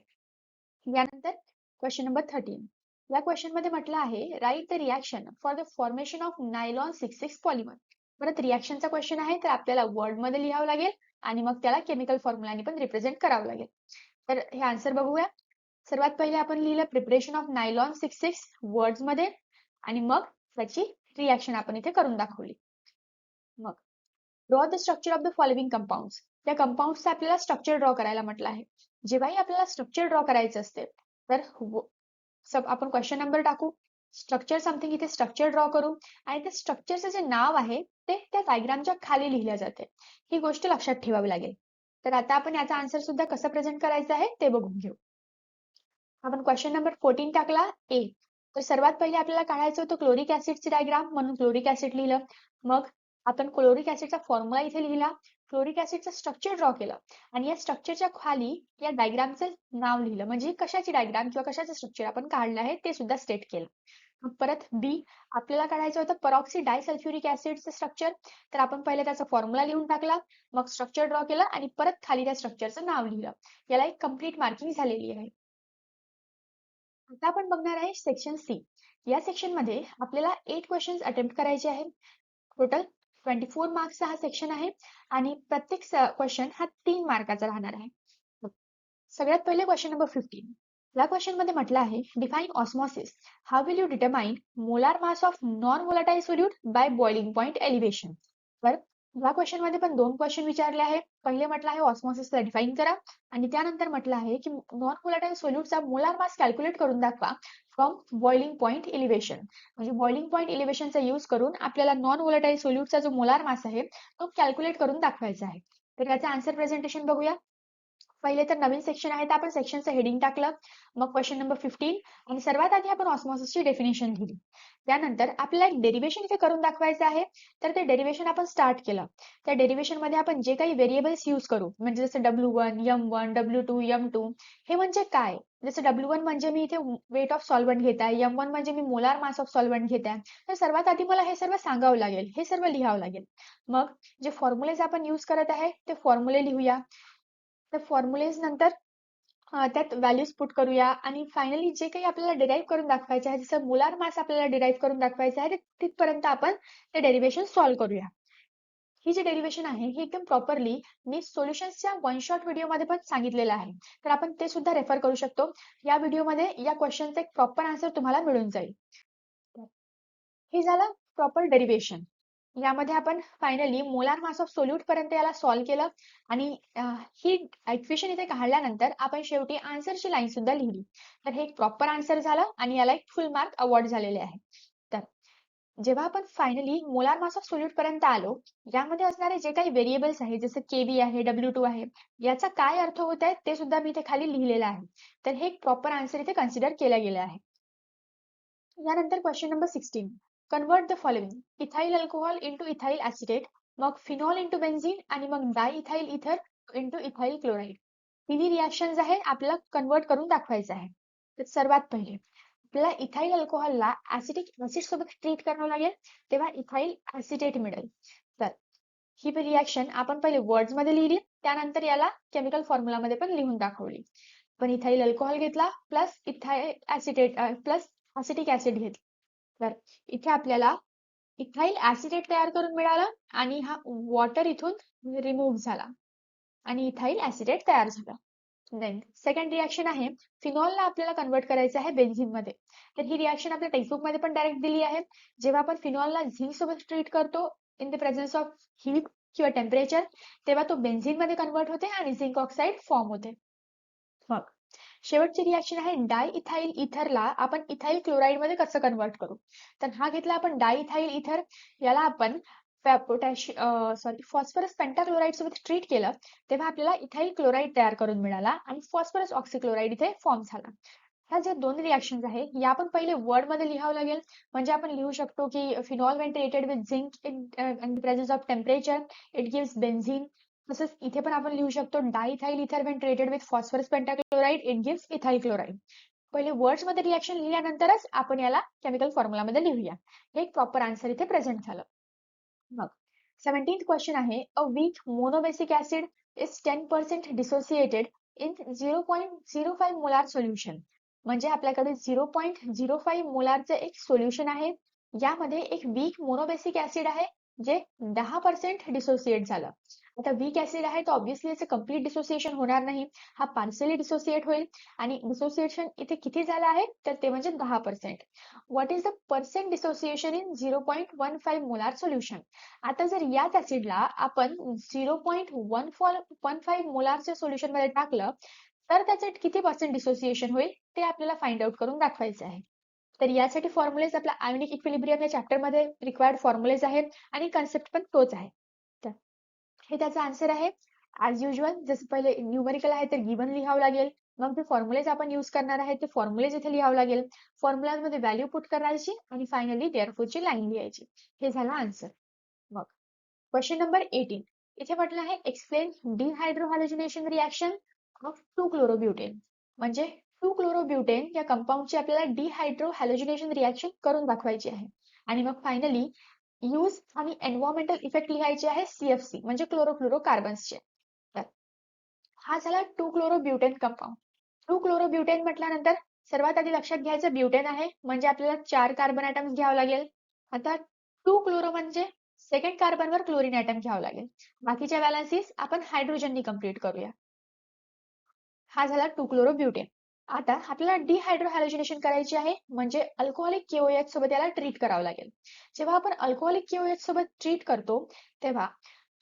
S1: यानंतर क्वेश्चन नंबर 13. या क्वेश्चन मध्ये म्हटलं आहे write the reaction for the formation of nylon 66 polymer. परत रिॲक्शनचा क्वेश्चन आहे तर आपल्याला वर्ड मध्ये लिहावं लागेल आणि मग त्याला केमिकल फॉर्म्युलाने पण रिप्रेझेंट करावं लागेल. तर हे आन्सर बघूया. सर्वात पहिले आपण लिहिलं प्रिपरेशन ऑफ नायलॉन 66 वर्ड्स मध्ये आणि मग त्याची रिॲक्शन आपण इथे करून दाखवली. मग draw the structure of the following compounds. त्या कंपाऊंड्सचं आपल्याला स्ट्रक्चर ड्रॉ करायला म्हटलं आहे. जेव्हाही आपल्याला स्ट्रक्चर ड्रॉ करायचं असते तर आपण क्वेश्चन नंबर टाकू, स्ट्रक्चर समथिंग इथे स्ट्रक्चर ड्रॉ करू आणि त्या स्ट्रक्चरचं जे नाव आहे ते त्या डायग्रामच्या खाली लिहिल्या जाते. ही गोष्ट लक्षात ठेवावी लागेल. तर आता आपण याचा आन्सर सुद्धा कसं प्रेझेंट करायचं आहे ते बघून घेऊ. आपण क्वेश्चन नंबर 14 टाकला ए. तर सर्वात पहिले आपल्याला काढायचं होतं क्लोरिक ऍसिडचे डायग्राम म्हणून क्लोरिक ऍसिड लिहिलं. मग आपण क्लोरिक ऍसिडचा फॉर्म्युला इथे लिहिला, क्लोरिक ऍसिडचं स्ट्रक्चर ड्रॉ केलं आणि या स्ट्रक्चरच्या खाली या डायग्रामचं नाव लिहिलं. म्हणजे कशाची डायग्राम किंवा कशाचं स्ट्रक्चर आपण काढलं आहे ते सुद्धा स्टेट केलं. मग परत बी आपल्याला काढायचं होतं परॉक्सी डायसल्फ्युरिक ऍसिडचं स्ट्रक्चर. तर आपण पहिले त्याचा फॉर्म्युला लिहून टाकला, मग स्ट्रक्चर ड्रॉ केलं आणि परत खाली त्या स्ट्रक्चरचं नाव लिहिलं. याला एक कम्प्लीट मार्किंग झालेली आहे. आता आपण बघणार आहे सेक्शन सी. या सेक्शन मध्ये आपल्याला 8 क्वेश्चन्स अटेम्प्ट करायचे आहे. टोटल 24 मार्क्सचा हा सेक्शन आहे आणि प्रत्येक क्वेश्चन हा 3 मार्काचा राहणार आहे. सगळ्यात पहिले क्वेश्चन नंबर 15. या क्वेश्चन मध्ये म्हटलं आहे define osmosis. How will you determine molar mass of non volatile solute by boiling point elevation. तर या क्वेश्चन मध्ये पण दोन क्वेश्चन विचारले आहे. पहिले म्हटलं आहे ऑस्मॉसिसला डिफाइन करा आणि त्यानंतर म्हटलं आहे की नॉन व्होलाटाइल सोल्यूटचा मोलार मास कॅल्क्युलेट करून दाखवा फ्रॉम बॉइलिंग पॉइंट एलिव्हेशन. म्हणजे बॉइलिंग पॉइंट एलिव्हेशनचा यूज करून आपल्याला नॉन व्होलाटाइल सोल्यूटचा जो मोलार मास आहे तो कॅल्क्युलेट करून दाखवायचा आहे. तर याचं आन्सर प्रेझेंटेशन बघूया. पहिले तर नवीन सेक्शन आहे तर आपण सेक्शनचं हेडिंग टाकलं. मग क्वेश्चन नंबर 15 आणि सर्वात आधी आपण ऑस्मॉसिसची डेफिनेशन लिहिली. त्यानंतर आपल्याला एक डेरिव्हेशन इथे करून दाखवायचं आहे. तर ते डेरिव्हेशन आपण स्टार्ट केलं. त्या डेरिव्हेशन मध्ये आपण जे काही व्हेरिएबल्स यूज करू म्हणजे जसं W1, M1, W2, M2 हे म्हणजे काय. जसं W1 म्हणजे मी इथे वेट ऑफ सॉल्व्हंट घेत आहे, M1 म्हणजे मी मोलार मास ऑफ सॉल्व्हंट घेत आहे. तर सर्वात आधी मला हे सर्व सांगावं लागेल, हे सर्व लिहावं लागेल. मग जे फॉर्म्युलेज आपण यूज करत आहे ते फॉर्म्युले लिहूया. तर फॉर्म्युलेज नंतर त्यात व्हॅल्यूज पुट करूया आणि फायनली जे काही आपल्याला डिराईव्ह करून दाखवायचे आहे जसं मोलार मास आपल्याला डिराईव्ह करून दाखवायचं आहे तिथपर्यंत आपण ते डेरिव्हेशन सॉल्व्ह करूया. ही जी डेरिव्हेशन आहे ही एकदम प्रॉपरली मी सोल्युशन्सच्या वन शॉट व्हिडिओमध्ये पण सांगितलेलं आहे. तर आपण ते सुद्धा रेफर करू शकतो. या व्हिडिओमध्ये या क्वेश्चनचा एक प्रॉपर आन्सर तुम्हाला मिळून जाईल. हे झालं प्रॉपर डेरिव्हेशन. यामध्ये आपण finally molar mass of solute पर्यंत याला सॉल्व्ह केलं आणि ही इक्वेशन इथे काढल्यानंतर आपण शेवटी आन्सरची लाईन सुद्धा लिहिली. तर हे एक प्रॉपर आन्सर झालं आणि याला एक फुल मार्क अवॉर्ड झालेले आहे. तर जेव्हा आपण finally molar mass of solute पर्यंत आलो, यामध्ये असणारे जे काही व्हेरिएबल्स आहे जसं केबी आहे, W2 आहे, याचा काय अर्थ होत आहे ते सुद्धा मी इथे खाली लिहिलेलं आहे. तर हे एक प्रॉपर आन्सर इथे कन्सिडर केलं गेलं आहे. यानंतर question number 16. Convert the following ethyl alcohol into ethyl acetate, मग फिनॉल इंटू बेन्झीन आणि मग डाय इथाइल इथर इंटू इथाइल क्लोराईड. तिन्ही रिॲक्शन्स आहे आपल्याला कन्वर्ट करून दाखवायचं आहे. तर सर्वात पहिले आपल्याला इथाइल अल्कोहलला ऍसिटिक ऍसिड सोबत ट्रीट करावं लागेल तेव्हा इथाइल ऍसिटेट मिळेल. तर ही रिॲक्शन आपण पहिले वर्ड्स मध्ये लिहिली त्यानंतर याला केमिकल फॉर्म्युलामध्ये पण लिहून दाखवली. पण इथाइल अल्कोहल घेतला plus ethyl acetate plus acetic acid घेतला. तर इथे आपल्याला इथाइल ऍसिटेट तयार करून मिळालं आणि हा वॉटर इथून रिमूव्ह झाला आणि इथाइल ऍसिटेट तयार झालं. देन सेकंड रिॲक्शन आहे फिनॉलला आपल्याला कन्वर्ट करायचं आहे बेन्झीन मध्ये. तर ही रिॲक्शन आपल्या टेक्स्टबुक मध्ये पण डायरेक्ट दिली आहे. जेव्हा आपण फिनॉलला झिंक सोबत ट्रीट करतो in the presence of heat किंवा टेम्परेचर तेव्हा तो बेन्झीन मध्ये कन्वर्ट होते आणि झिंक ऑक्साईड फॉर्म होते. मग शेवटची रिॲक्शन आहे डाय इथाइल इथरला आपण इथाइल क्लोराईड मध्ये कसं कन्वर्ट करू. तर हा घेतला आपण डाय इथाइल इथर, याला आपण फॉस्फरस पेंटाक्लोराईड सोबत ट्रीट केलं तेव्हा आपल्याला इथाइल क्लोराईड तयार करून मिळाला आणि फॉस्फरस ऑक्सिक्लोराईड इथे फॉर्म झाला. ह्या ज्या दोन रिॲक्शन्स आहे या आपण पहिले वर्ड मध्ये लिहावं लागेल. म्हणजे आपण लिहू शकतो की phenol when treated with zinc in presence of temperature it gives benzene. तसंच इथे पण आपण लिहू शकतो diethyl ether when treated with phosphorus pentachloride it gives ethyl chloride. पहिले वर्ड्स मध्ये रिॲक्शन लिहिल्यानंतरच आपण याला केमिकल फॉर्म्युलामध्ये लिहूया. हे एक प्रॉपर आन्सर इथे प्रेझेंट झालं. मग 17th क्वेश्चन आहे a week monobasic acid is 10% dissociated in 0.05 molar solution. म्हणजे आपल्याकडे 0.05 मोलारचे एक सोल्युशन आहे. यामध्ये एक वीक मोनोबेसिक ऍसिड आहे जे 10% डिसोसिएट झालं. आता वीक ऍसिड आहे तर ऑब्व्हियसली याचं कम्प्लीट डिसोसिएशन होणार नाही. हा पार्सली डिसोसिएट होईल आणि डिसोसिएशन इथे किती झालं आहे तर ते म्हणजे 10%. What is the percent dissociation in 0.15 molar solution. आता जर याच ऍसिडला आपण 0.15 मोलारच्या सोल्युशन मध्ये टाकलं तर त्याचे किती पर्सेंट डिसोसिएशन होईल ते आपल्याला फाइंड आउट करून दाखवायचं आहे. तर यासाठी फॉर्म्युलेज आपला आयोनिक इक्विलिब्रियम या चॅप्टर मध्ये रिक्वायर्ड फॉर्म्युलेज आहेत आणि कन्सेप्ट पण तोच आहे. तर हे त्याचा आन्सर आहे. ऍज युजल जसं पहिले न्यूमेरिकल आहे तर गिवन लिहावं लागेल. मग ते फॉर्म्युलेज आपण युज करणार आहे ते फॉर्म्युलेज इथे लिहावं लागेल. फॉर्म्युलामध्ये व्हॅल्यू पुट करायची आणि फायनली देअरफॉरची लाईन लिहायची. हे झालं आन्सर. मग क्वेश्चन नंबर 18. इथे म्हटलं आहे एक्सप्लेन डिहायड्रोहॅलोजिनेशन रिॲक्शन ऑफ 2-क्लोरोब्युटेन. म्हणजे 2-क्लोरोब्युटेन या कंपाऊंडची आपल्याला डिहायड्रोहॅलोजिनेशन रिॲक्शन करून दाखवायची आहे. आणि मग फायनली यूज आणि एन्व्हायरमेंटल इफेक्ट लिहायचे आहे CFC म्हणजे क्लोरोफ्लोरोकार्बन्सचे. तर हा झाला 2-क्लोरोब्युटेन कंपाऊंड. 2-क्लोरोब्युटेन म्हटल्यानंतर सर्वात आधी लक्षात घ्यायचं ब्युटेन आहे म्हणजे आपल्याला 4 कार्बन ऍटम्स घ्यावं लागेल. आता 2-क्लोरो म्हणजे सेकंड कार्बनवर क्लोरीन ऍटम घ्यावं लागेल. बाकीच्या व्हॅलन्सीज आपण हायड्रोजननी कंप्लीट करूया. हा झाला 2-क्लोरोब्युटेन. आता आपल्याला डिहायड्रोहॅलोजिनेशन करायची आहे, म्हणजे अल्कोहोलिक KOH सोबत याला ट्रीट करावं लागेल. जेव्हा आपण अल्कोहोलिक KOH सोबत ट्रीट करतो, तेव्हा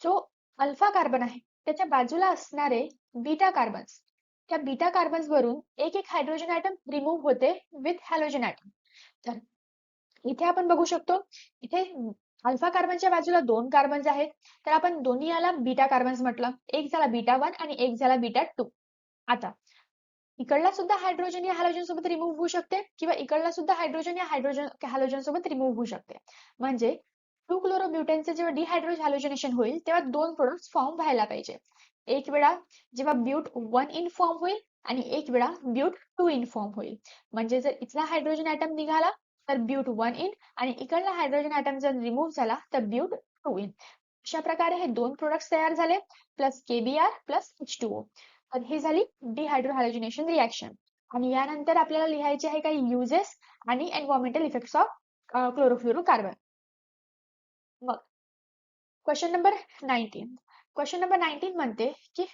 S1: जो अल्फा कार्बन आहे त्याच्या बाजूला असणारे बीटा कार्बन्स, त्या बीटा कार्बन्स वरून एक एक हायड्रोजन ॲटम रिमूव्ह होते विथ हॅलोजन ॲटम. तर इथे आपण बघू शकतो, इथे अल्फा कार्बनच्या बाजूला 2 कार्बन्स आहेत, तर आपण दोन्ही याला बीटा कार्बन्स म्हटलं. एक झाला बीटा 1 आणि एक झाला बीटा 2. आता इकडला सुद्धा हायड्रोजन या हॅलोजन सोबत रिमूव्ह होऊ शकते किंवा इकडला सुद्धा हायड्रोजन या हायड्रोजन हॅलोजन सोबत रिमूव्ह होऊ शकते. म्हणजे 2-क्लोरोब्युटेनचे जेव्हा डिहायड्रोज हॅलोजनेशन होईल तेव्हा 2 प्रोडक्ट्स फॉर्म व्हायला पाहिजे. एक वेळा जेव्हा ब्यूट 1 इन फॉर्म होईल आणि एक वेळा ब्यूट 2 इन फॉर्म होईल. म्हणजे जर इथला हायड्रोजन ॲटम निघाला तर ब्यूट 1 इन आणि इकडला हायड्रोजन ॲटम जर रिमूव्ह झाला तर ब्यूट 2 इन. अशा प्रकारे हे 2 प्रोडक्ट्स तयार झाले प्लस KBr प्लस H2O. तर ही झाली डिहायड्रोहॅलोजिनेशन रिॲक्शन. आणि यानंतर आपल्याला लिहायचे आहे काही युजेस आणि एन्व्हायरमेंटल इफेक्ट्स ऑफ क्लोरोफ्लोरोकार्बन. मग क्वेश्चन नंबर 19. क्वेश्चन नंबर 19 म्हणते की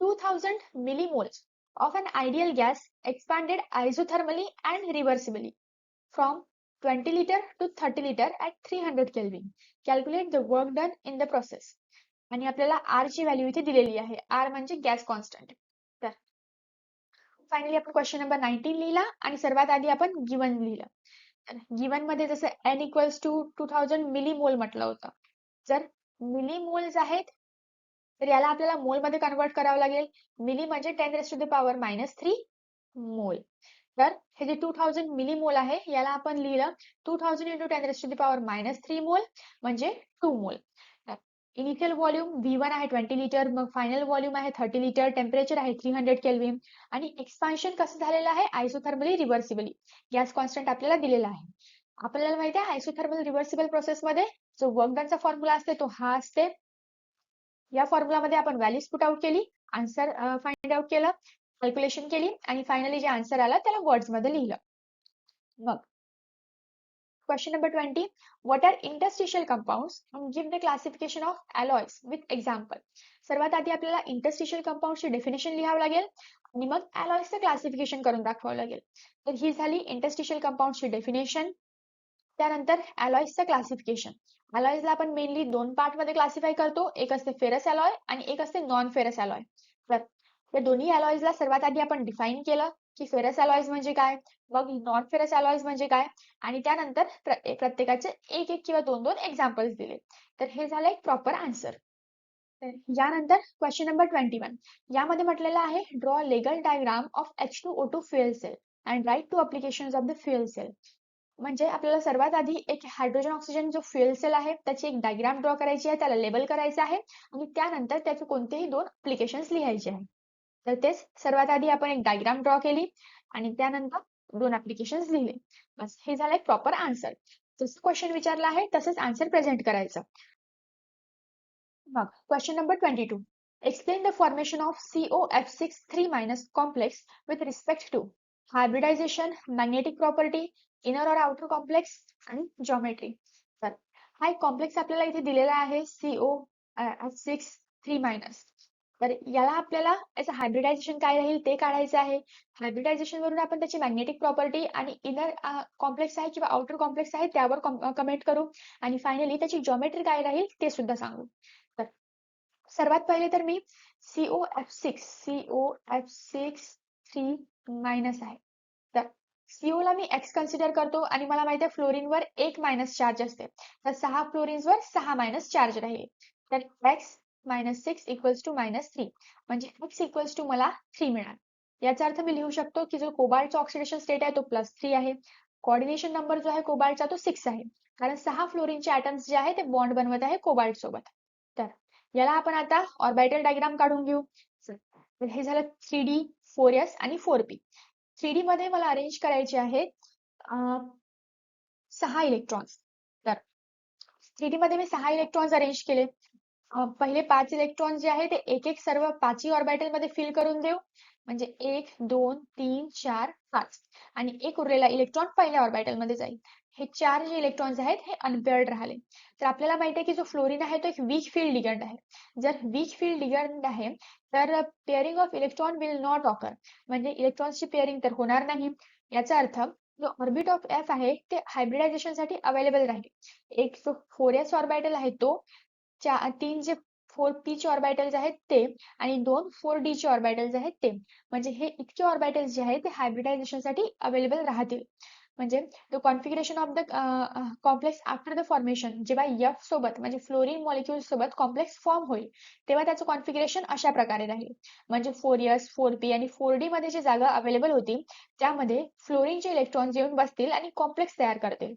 S1: 2000 millimoles of an ideal gas expanded isothermally and reversibly from 20 liter to 30 liter at 300 Kelvin. Calculate the work done in the process. आणि आपल्याला R ची value इथे दिलेली आहे. R म्हणजे गॅस कॉन्स्टंट. तर फायनली आपण क्वेश्चन नंबर 19 लिहिला आणि सर्वात आधी आपण गिवन लिहिलं. तर गिवन मध्ये जसं N इक्वल्स टू 2000 मिलीमोल म्हटलं होतं. जर मिलीमोल्स आहेत तर याला आपल्याला मोल मध्ये कन्वर्ट करावं लागेल. मिली म्हणजे 10⁻³ मोल. तर हे जे 2000 मिलीमोल आहे याला आपण लिहिलं 2000 into 10⁻³ मोल म्हणजे 2 मोल. इनिशियल व्हॉल्यूम V1 आहे 20 लिटर, मग फायनल व्हॉल्यूम आहे 30 लिटर, टेम्परेचर आहे 300 केल्विन आणि एक्सपान्शन कसं झालेलं आहे आयसोथर्मली रिव्हर्सिबली. गॅस कॉन्स्टंट आपल्याला दिलेला आहे. आपल्याला माहिती आहे आयसोथर्मल रिव्हर्सिबल प्रोसेसमध्ये जो वर्क डनचा फॉर्म्युला असते तो हा असते. या फॉर्म्युलामध्ये आपण व्हॅल्यूज पुट आउट केली, आन्सर फाइंड आउट केलं, कॅल्क्युलेशन केली आणि फायनली जे आन्सर आला त्याला वर्ड्स मध्ये लिहिलं. मग question number 20. What are interstitial compounds and give the classification of alloys with example. सर्वात आधी आपल्याला इंटरस्टिशियल कंपाऊंडची डेफिनेशन लिहावं लागेल आणि मग alloysचं क्लासिफिकेशन करून दाखवावं लागेल. तर ही झाली इंटरस्टिशियल कंपाऊंडची डेफिनेशन. त्यानंतर alloysचं क्लासिफिकेशन. alloysला आपण मेनली 2 पार्ट मध्ये क्लासिफाय करतो. एक असते फेरस अलॉय आणि एक असते नॉन फेरस अलॉय. तर या दोन्ही alloysला सर्वात आधी आपण डिफाइन केलं की फेरस अलॉयज म्हणजे काय, मग नॉन फेरस अलॉयज म्हणजे काय आणि त्यानंतर प्रत्येकाचे एक एक किंवा 2-2 एक्झाम्पल्स दिले. तर हे झालं एक प्रॉपर आन्सर. तर यानंतर क्वेश्चन नंबर 21. यामध्ये म्हटलेलं आहे draw labelled diagram of H2O2 fuel cell and write two applications of the fuel cell. म्हणजे आपल्याला सर्वात आधी एक हायड्रोजन ऑक्सिजन जो फ्युएल सेल आहे त्याची एक डायग्राम ड्रॉ करायची आहे, त्याला लेबल करायचं आहे आणि त्यानंतर त्याचे कोणतेही 2 अप्लिकेशन्स लिहायचे आहे. तर तेच सर्वात आधी आपण एक डायग्राम ड्रॉ केली आणि त्यानंतर 2 ऍप्लिकेशन्स लिहिले. बस हे झालं एक प्रॉपर आन्सर. जसं क्वेश्चन विचारला आहे तसंच आन्सर प्रेझेंट करायचं. मग question number 22. Explain the formation of COF6 3- complex with respect to hybridization, magnetic property, inner or outer complex आणि geometry. तर हा एक कॉम्प्लेक्स आपल्याला इथे दिलेला आहे COF6 3-. तर याला आपल्याला याचं हायब्रिडायझेशन काय राहील ते काढायचं आहे. हायब्रिडायझेशन वरून आपण त्याची मॅग्नेटिक प्रॉपर्टी आणि इनर कॉम्प्लेक्स आहे किंवा आउटर कॉम्प्लेक्स आहे त्यावर कमेंट करू आणि फायनली त्याची जॉमेट्री काय राहील ते सुद्धा सांगू. तर सर्वात पहिले तर मी COF6 आहे. तर CO ला मी X कन्सिडर करतो आणि मला माहिती आहे फ्लोरीनवर 1 मायनस चार्ज असते. तर 6 फ्लोरीन्सवर 6 मायनस चार्ज राहील. तर X - 6 = -3 म्हणजे X = मला 3 मिळाल. याचा अर्थ मी लिहू शकतो की जो कोबाल्टचा ऑक्सिडेशन स्टेट आहे तो +3 आहे. कोऑर्डिनेशन नंबर जो आहे कोबाल्टचा तो 6 आहे. कारण 6 फ्लोरीनचे ॲटम्स जे आहे ते बॉन्ड बनवत आहे कोबाल्ट सोबत. तर याला आपण आता ऑर्बिटल डायग्राम काढून घेऊ. तर हे झालं 3D, 4S आणि 4P. 3D मध्ये मला अरेंज करायचे आहेत 6 इलेक्ट्रॉन्स. तर 3D मध्ये मी 6 इलेक्ट्रॉन्स अरेंज केले. पहिले 5 इलेक्ट्रॉन जे आहे ते एक सर्व 5ही ऑर्बिटल मध्ये फिल करून देऊ. म्हणजे 1, 2, 3, 4, 5 आणि एक उरलेला इलेक्ट्रॉन पहिल्या ऑर्बिटल मध्ये जाईल. हे 4 जे इलेक्ट्रॉन्स आहेत हे अनपेअर्ड राहिले. तर आपल्याला माहिती आहे की जो फ्लोरीन आहे तो एक वीक फील्ड लिगंड आहे. जर वीक फील्ड लिगंड आहे तर pairing of electron will not occur, म्हणजे इलेक्ट्रॉन्सची पेअरिंग तर होणार नाही. याचा अर्थ जो ऑर्बिट ऑफ एफ आहे ते हायब्रिडायझेशन साठी अवेलेबल राहील. एक जो 4s ऑर्बिटल आहे तो 3 जे 4p चे ऑर्बिटल्स आहेत ते आणि 2 4d चे ऑर्बिटल्स आहेत ते, म्हणजे हे इतके ऑर्बिटल्स जे आहेत ते हायब्रिडायझेशन साठी अवेलेबल राहतील. म्हणजे the configuration of the complex after the formation, जेव्हा F सोबत म्हणजे फ्लोरीन मॉलिक्यूल सोबत कॉम्प्लेक्स फॉर्म होईल तेव्हा त्याचं कॉन्फिगरेशन अशा प्रकारे राहील. म्हणजे 4s 4p आणि 4d मध्ये जी जागा अवेलेबल होती त्यामध्ये फ्लोरीनचे इलेक्ट्रॉन्स येऊन बसतील आणि कॉम्प्लेक्स तयार करतील.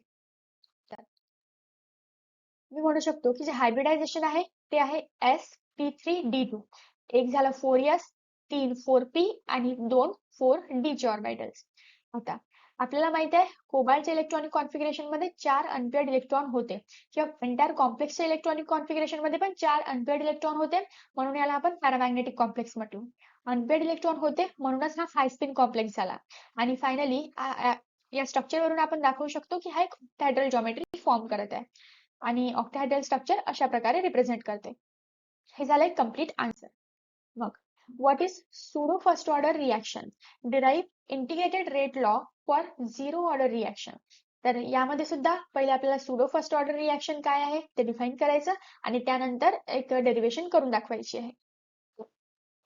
S1: मी म्हणू शकतो की जे हायब्रिडायझेशन आहे ते आहे sp3d2. एक झालं 4s, 3 4p आणि 2 4d चे ऑर्बिटल्स. आता आपल्याला माहित आहे कोबाल्टच्या इलेक्ट्रॉनिक कॉन्फिगरेशन मध्ये 4 अनपेअर्ड इलेक्ट्रॉन होते किंवा एंटायर कॉम्प्लेक्सच्या इलेक्ट्रॉनिक कॉन्फिगरेशन मध्ये पण 4 अनपेअर्ड इलेक्ट्रॉन होते, म्हणून याला आपण पॅरामॅग्नेटिक कॉम्प्लेक्स म्हटलं. अनपेअर्ड इलेक्ट्रॉन होते म्हणूनच हा 5 स्पिन कॉम्प्लेक्स झाला. आणि फायनली या स्ट्रक्चर वरून आपण दाखवू शकतो की हा एक ऑक्टाहेड्रल जॉमेट्री फॉर्म करत आहे आणि ऑक्टाहेड्रल स्ट्रक्चर अशा प्रकारे रिप्रेझेंट करते. हे झालं एक कम्प्लीट आन्सर. मग what is pseudo first order reaction? Derive integrated rate law for zero order reaction. तर यामध्ये सुद्धा पहिले आपल्याला सुडो फर्स्ट ऑर्डर रिएक्शन काय आहे ते डिफाईन करायचं आणि त्यानंतर एक डेरिव्हेशन करून दाखवायची आहे.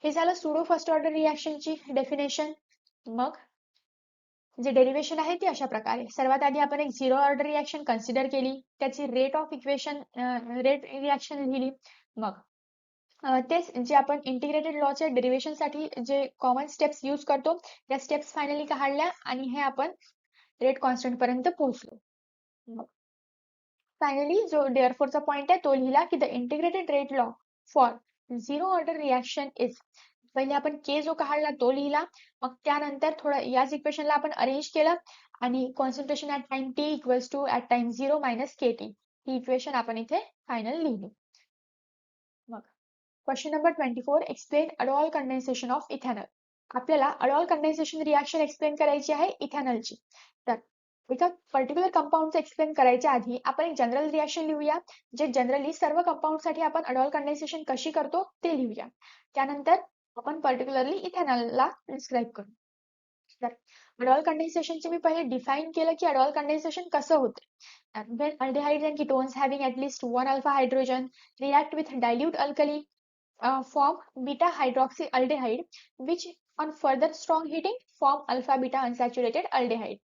S1: हे झालं सुडो फर्स्ट ऑर्डर रिएक्शनची डेफिनेशन. मग जे डेरिव्हेशन आहे ती अशा प्रकारे. सर्वात आधी आपण एक झिरो ऑर्डर रिएक्शन कन्सिडर केली, त्याची rate of equation rate reaction लिहिली. मग तेच जे आपण इंटिग्रेटेड लॉच्या डेरिव्हेशन साठी जे कॉमन स्टेप्स यूज करतो त्या स्टेप्स फायनली काढल्या आणि हे आपण रेट कॉन्स्टंट पर्यंत पोहोचलो. मग फायनली जो डेअरफोरचा पॉइंट आहे तो लिहिला की the integrated rate law for zero order reaction is. पहिले आपण के जो काढला तो लिहिला, मग त्यानंतर थोडं याच इक्वेशनला आपण अरेंज केलं आणि concentration at time T equals to at time 0 minus K T, ही इक्वेशन आपण इथे फायनल लिहिली. मग question number 24, explain aldol condensation of ethanol. आपल्याला अडॉल कंडेन्सेशन रिएक्शन एक्सप्लेन करायची आहे इथेनॉलची. तर एका पर्टिक्युलर कंपाऊंडचं एक्सप्लेन करायच्या आधी आपण एक जनरल रिएक्शन लिहूया, जे जनरली सर्व कंपाऊंड साठी आपण अडॉल कंडेन्सेशन कशी करतो ते लिहूया. त्यानंतर आपण पर्टिक्युलरली इथेनॉलला डिस्क्राईब करू. तर अडॉल कंडेन्सेशनचे मी पहिले डिफाईन केलं की अडॉल कंडेन्सेशन कसं होते. When aldehydes and ketones having at least one alpha hydrogen react with dilute alkali form beta hydroxyaldehyde, which on further strong heating form alpha beta unsaturated aldehyde.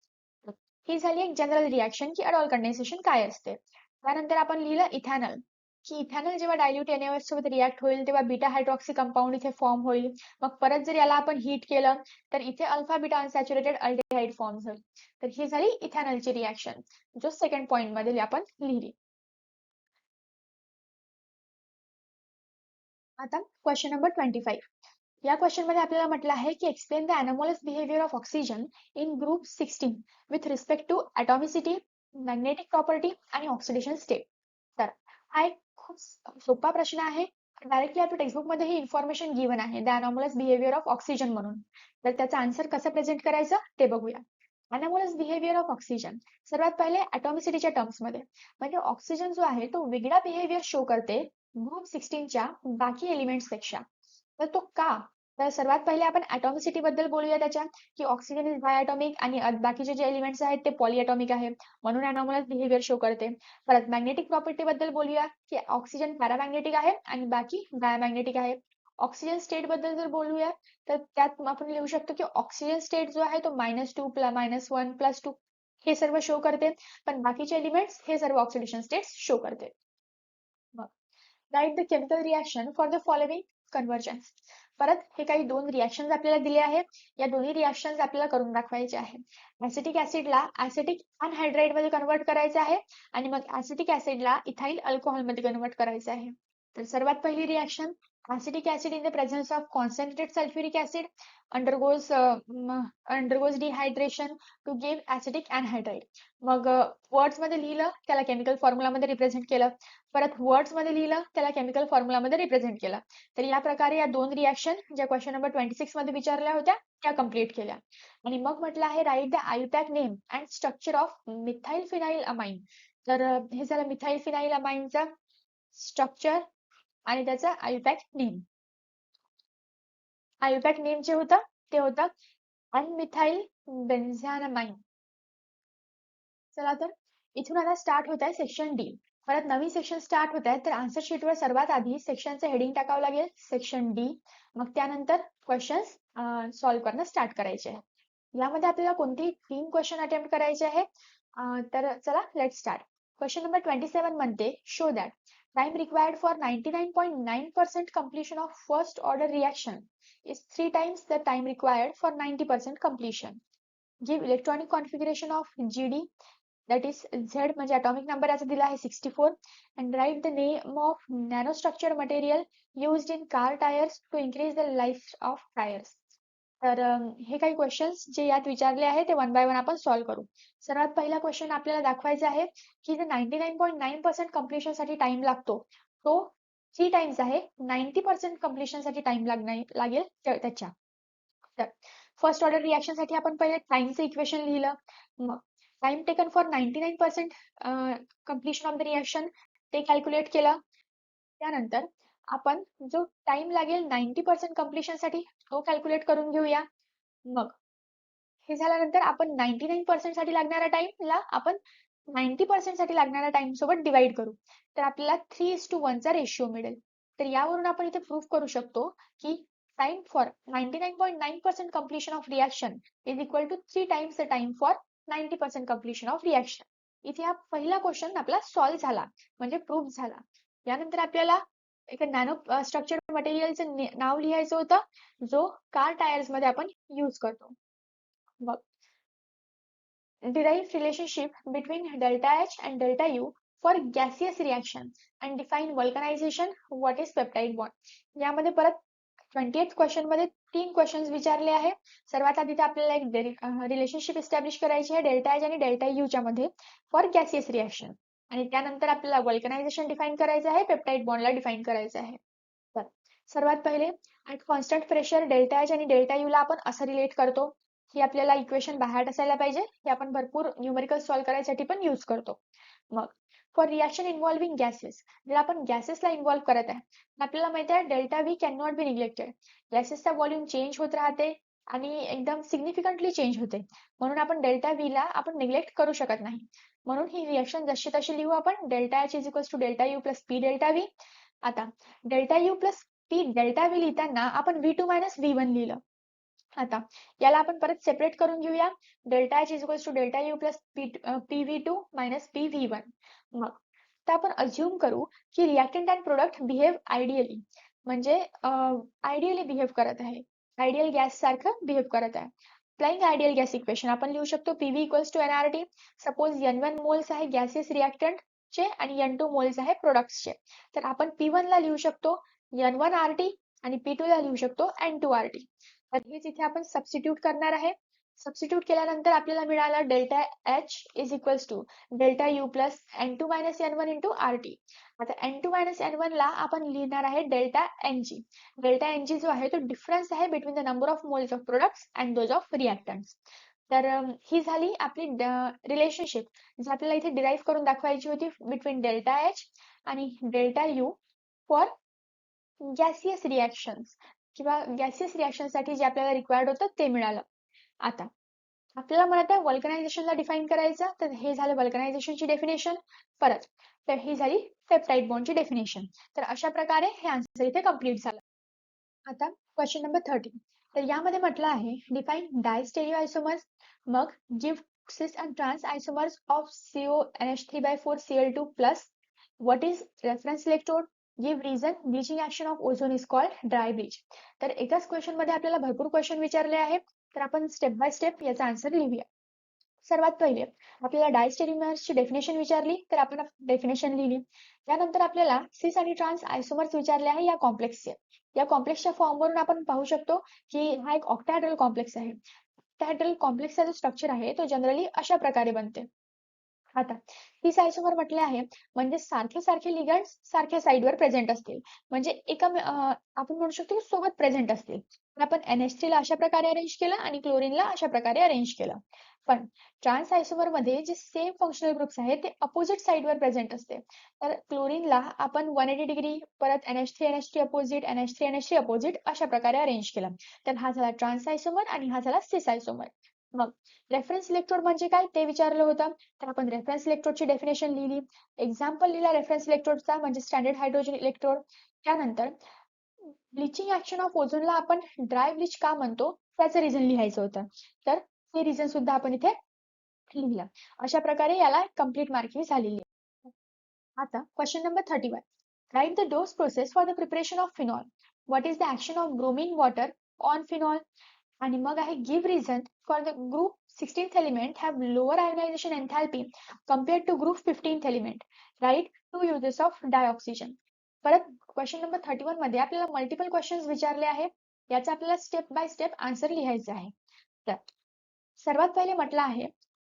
S1: ही झाली एक general reaction की अडॉल condensation काय असते. त्यानंतर आपण लिहिलं इथेनॉल की ethanol जेव्हा डायल्यूट NaOH सोबत रिॲक्ट होईल तेव्हा बीटा हायड्रॉक्सी कंपाऊंड इथे फॉर्म होईल. मग परत जर याला आपण हीट केलं तर इथे alpha beta unsaturated aldehyde form होईल. तर ही झाली इथेनॉलची रिएक्शन, जो सेकंड पॉइंट मध्ये आपण लिहिली. आता क्वेश्चन नंबर 25. या क्वेश्चन मध्ये आपल्याला म्हटलं आहे की explain the anomalous behaviour of oxygen in group 16 with respect to atomicity, magnetic property आणि ऑक्सिडेशन स्टेट. तर हा एक खूप सोपा प्रश्न आहे. डायरेक्टली आपल्या टेक्स्टबुक मध्ये ही इन्फॉर्मेशन गिवन आहे the anomalous behaviour of oxygen म्हणून. तर त्याचा आन्सर कसं प्रेझेंट करायचं ते बघूया. अनोमलस बिहेवियर ऑफ ऑक्सिजन सर्वात पहिले ॲटॉमिसिटीच्या टर्म्स मध्ये, म्हणजे ऑक्सिजन जो आहे तो वेगळा बिहेवियर शो करते ग्रुप 16च्या बाकी एलिमेंट्स पेक्षा. तर तो का? तर सर्वात पहिले आपण ॲटॉमिसिटी बद्दल बोलूया त्याच्या, की ऑक्सिजन इज डायॲटॉमिक आणि बाकीचे जे एलिमेंट्स आहेत ते पॉलीॲटॉमिक आहे म्हणून अनोमलस बिहेवियर शो करते. परत मॅग्नेटिक प्रॉपर्टी बद्दल बोलूया की ऑक्सिजन पॅरामॅग्नेटिक आहे आणि बाकी डायमॅग्नेटिक आहे. ऑक्सिजन स्टेट बद्दल जर बोलूया तर त्यात आपण लिहू शकतो की ऑक्सिजन स्टेट जो आहे तो -2 -1 +2 हे सर्व शो करते, पण बाकीचे एलिमेंट्स हे सर्व ऑक्सिडेशन स्टेट्स शो करते. Right the chemical reaction for the following convergence. परत हे काही दोन रिएक्शन्स आपल्याला दिले आहेत, या दोन्ही रिएक्शन्स आपल्याला करून दाखवायचे आहे. ऍसिटिक ऍसिडला ऍसिटिक अनहायड्राइड मध्ये कन्वर्ट करायचं आहे आणि मग ऍसिटिक ऍसिडला इथाइल अल्कोहोल मध्ये कन्वर्ट करायचं आहे. तर सर्वात पहिली reaction Acetic acid in the presence of concentrated sulfuric acid undergoes dehydration to give acetic anhydride. मग वर्ड्स मध्ये लिहिलं त्याला केमिकल फॉर्म्युला मध्ये रिप्रेझेंट केलं, परत वर्ड्स मध्ये लिहिलं त्याला केमिकल फॉर्म्युला मध्ये रिप्रेझेंट केलं. तर या प्रकारे या दोन रिॲक्शन ज्या क्वेश्चन नंबर 26 मध्ये विचारल्या होत्या त्या कंप्लीट केल्या. आणि मग म्हटलं आहे write the IUPAC name and structure of methyl phenyl amine. तर हे झालं मिथाइल फिनाइल अमाइनचा स्ट्रक्चर आणि त्याचा आयुपॅक नेम. आयुपॅक नेम जे होतं ते होतं अनमिथाइल बेन्झॅनामाइन. चला तर इथून आता स्टार्ट होत आहे सेक्शन डी. परत नवीन सेक्शन स्टार्ट होत आहे, तर आन्सर शीटवर सर्वात आधी सेक्शनचं हेडिंग टाकावं लागेल सेक्शन डी. मग त्यानंतर क्वेश्चन्स सॉल्व्ह करणं स्टार्ट करायचे आहे. यामध्ये आपल्याला कोणतेही 3 क्वेश्चन अटेम्प्ट करायचे आहे. तर चला लेट स्टार्ट. क्वेश्चन नंबर 27 म्हणते show that time required for 99.9% completion of first order reaction is 3 times the time required for 90% completion. Give electronic configuration of GD, that is Z म्हणजे atomic number याचा दिला आहे 64, and write the name of nanostructured material used in car tires to increase the life of tires. तर हे काही questions जे यात विचारले आहे ते वन बाय वन आपण सॉल्व्ह करू. सर्वात पहिला क्वेश्चन आपल्याला दाखवायचा आहे की जे 99.9% कम्प्लिशन साठी टाइम लागतो तो 3 टाइम्स आहे 90% कम्प्लिशन साठी टाइम लागेल त्याच्या. तर फर्स्ट ऑर्डर रिॲक्शन साठी आपण पहिले टाइमचं इक्वेशन लिहिलं. मग time taken for 99% completion of the reaction ते कॅल्क्युलेट केलं. त्यानंतर आपण जो टाइम लागेल 90% कम्प्लिशन साठी तो कॅल्क्युलेट करून घेऊया. मग हे झाल्यानंतर आपण 99% साठी लागणाऱ्या टाइमला आपण 90% साठी लागणाऱ्या टाइम सोबत डिवाइड करू. तर आपल्याला 3:1 चा रेशिओ मिळेल. तर यावरून आपण इथे प्रूव्ह करू शकतो की time for 99.9% completion of reaction is equal to 3 times the time for 90% completion of reaction. इथे हा पहिला क्वेश्चन आपला सॉल्व्ह झाला म्हणजे प्रूव्ह झाला. यानंतर आपल्याला एक नॅनो स्ट्रक्चर मटेरियलचं नाव लिहायचं होतं जो कार टायर्स मध्ये आपण यूज करतो. मग derive relationship between delta H and delta U for gaseous reaction and define vulcanization. What is peptide bond? यामध्ये परत 20th क्वेश्चन मध्ये 3 क्वेश्चन्स विचारले आहे. सर्वात आधी आपल्याला एक रिलेशनशिप एस्टॅब्लिश करायची आहे डेल्टा एच आणि डेल्टा यू च्या मध्ये फॉर गॅसियस रिॲक्शन, आणि त्यानंतर आपल्याला वल्कनायझेशन डिफाइन करायचं आहे, पेप्टाइड बॉन्डला डिफाइन करायचं आहे. तर सर्वात पहिले at constant pressure delta H आणि डेल्टा यू ला आपण असं रिलेट करतो की आपल्याला इक्वेशन बाहेर असायला पाहिजे. हे आपण भरपूर न्यूमेरिकल सॉल्व्ह करायसाठी पण यूज करतो. मग फॉर रिॲक्शन इन्व्हॉल्विंग गॅसेस, जर आपण गॅसेसला इन्व्हॉल्व करत आहे आपल्याला माहिती आहे delta V can not be neglected. गॅसेसचा व्हॉल्यूम चेंज होत राहते आणि एकदम सिग्निफिकंटली चेंज होते, म्हणून आपण डेल्टा व्ही ला आपण निग्लेक्ट करू शकत नाही. म्हणून ही रिॲक्शन जशी तशी लिहू आपण delta H is equals to delta U plus P delta V. आता delta U plus P delta V लिहिताना आपण V2 मायनस V1 लिहिलं. आता याला आपण परत सेपरेट करून घेऊया. Delta H is equals to delta U plus PV2 minus PV1. मग तर आपण अज्युम करू की reactant and product behave ideally, म्हणजे आयडियली बिहेव करत आहे, आयडियल गॅस सारखं बिहेव करत आहे. अप्लाइंग आयडियल गॅस इक्वेशन आपण लिहू शकतो PV equals to NRT. Suppose N1 moles आहे गॅसियस रिॲक्टंट चे आणि N2 मोल्स आहे प्रोडक्ट्सचे, तर आपण P1 ला लिहू शकतो N1RT आणि P2 ला लिहू शकतो N2RT. तर हेच इथे आपण सबस्टिट्यूट करणार आहे. सबस्टिट्यूट केल्यानंतर आपल्याला मिळालं delta H is equals to delta U plus N2 minus N1 into RT. आता N2 मायनस N1 ला आपण लिहिणार आहे डेल्टा NG. डेल्टा NG जो आहे तो डिफरन्स आहे between the number of moles of products and those of reactants. तर ही झाली आपली रिलेशनशिप जी आपल्याला इथे डिराईव्ह करून दाखवायची होती बिटवीन डेल्टा एच आणि delta U for gaseous reactions किंवा गॅसियस रिॲक्शन साठी जे आपल्याला रिक्वायर्ड होतं ते मिळालं. आता आपल्याला म्हणत आहे वल्कनायझेशनला डिफाइन करायचं, तर हे झालं वल्कनायझेशनची डेफिनेशन. परत तर ही झाली पेप्टाइड बॉन्डची डेफिनेशन. तर अशा प्रकारे हे आन्सर इथे कम्प्लीट झालं. आता क्वेश्चन नंबर 13. तर यामध्ये म्हटलं आहे डिफाइन डायस्टेरियो आयसोमर्स. मग give cis and trans isomers of CONH3/4 Cl2 plus. What is reference electrode? Give reason. Bleaching action of ozone is called dry bleach. तर एकाच क्वेश्चन मध्ये आपल्याला भरपूर क्वेश्चन विचारले आहेत, तर आपण स्टेप बाय स्टेप याचा आन्सर लिहूया. सर्वात पहिले आपल्याला डायस्टेरियोमर्सची डेफिनेशन विचारली तर आपण डेफिनेशन लिहिली. त्यानंतर आपल्याला सिस आणि ट्रान्स आयसोमर्स विचारले आहे या कॉम्प्लेक्सचे. या कॉम्प्लेक्सच्या फॉर्मवरून आपण पाहू शकतो की हा एक ऑक्टाहेड्रल कॉम्प्लेक्स आहे. ऑक्टाहेड्रल कॉम्प्लेक्सचा जो स्ट्रक्चर आहे तो जनरली अशा प्रकारे बनते. आता सिस आयसोमर म्हटले आहे म्हणजे सारखे सारखे लिगँड्स सारख्या साईडवर प्रेझेंट असतील, म्हणजे आपण म्हणू शकतो की सोबत प्रेझेंट असतील. तर आपण NH3 ला अशा प्रकारे अरेंज केलं आणि क्लोरीनला अशा प्रकारे अरेंज केलं. पण ट्रान्स आयसोमर मध्ये जे सेम फंक्शनल ग्रुप्स आहेत ते अपोजिट साईडवर प्रेझेंट असते. तर क्लोरीनला आपण 180 डिग्री, परत NH3 अपोजिट, NH3 अपोजिट अशा प्रकारे अरेंज केलं. तर हा झाला ट्रान्स आयसोमर आणि हा झाला सिस आयसोमर. मग रेफरन्स इलेक्ट्रोड म्हणजे काय ते विचारलं होतं. तर आपण रेफरन्स इलेक्ट्रोडची डेफिनेशन लिहिली. एक्झाम्पल लिहिला रेफरन्स इलेक्ट्रोडचा म्हणजे स्टँडर्ड हायड्रोजन इलेक्ट्रोड. त्यानंतर ब्लिचिंग ऍक्शन ऑफ ओझोनला आपण ड्राय ब्लिच का म्हणतो त्याचं रिझन लिहायचं होतं. तर ते रिझन सुद्धा आपण इथे लिहिलं. अशा प्रकारे याला कंप्लीट मार्किंग झालेली आहे. आता question number 31. Write the Dow process for the preparation of phenol. What is the action of bromine water on phenol? आणि मग आहे give reason for the group 16th element have lower ionisation enthalpy compared to group 15th element. Write two uses of diऑक्सिजन. परत question number 31 मध्ये आपल्याला multiple questions विचारले आहे. याचा आपल्याला स्टेप बाय स्टेप आन्सर लिहायचा आहे. तर सर्वात पहिले म्हटलं आहे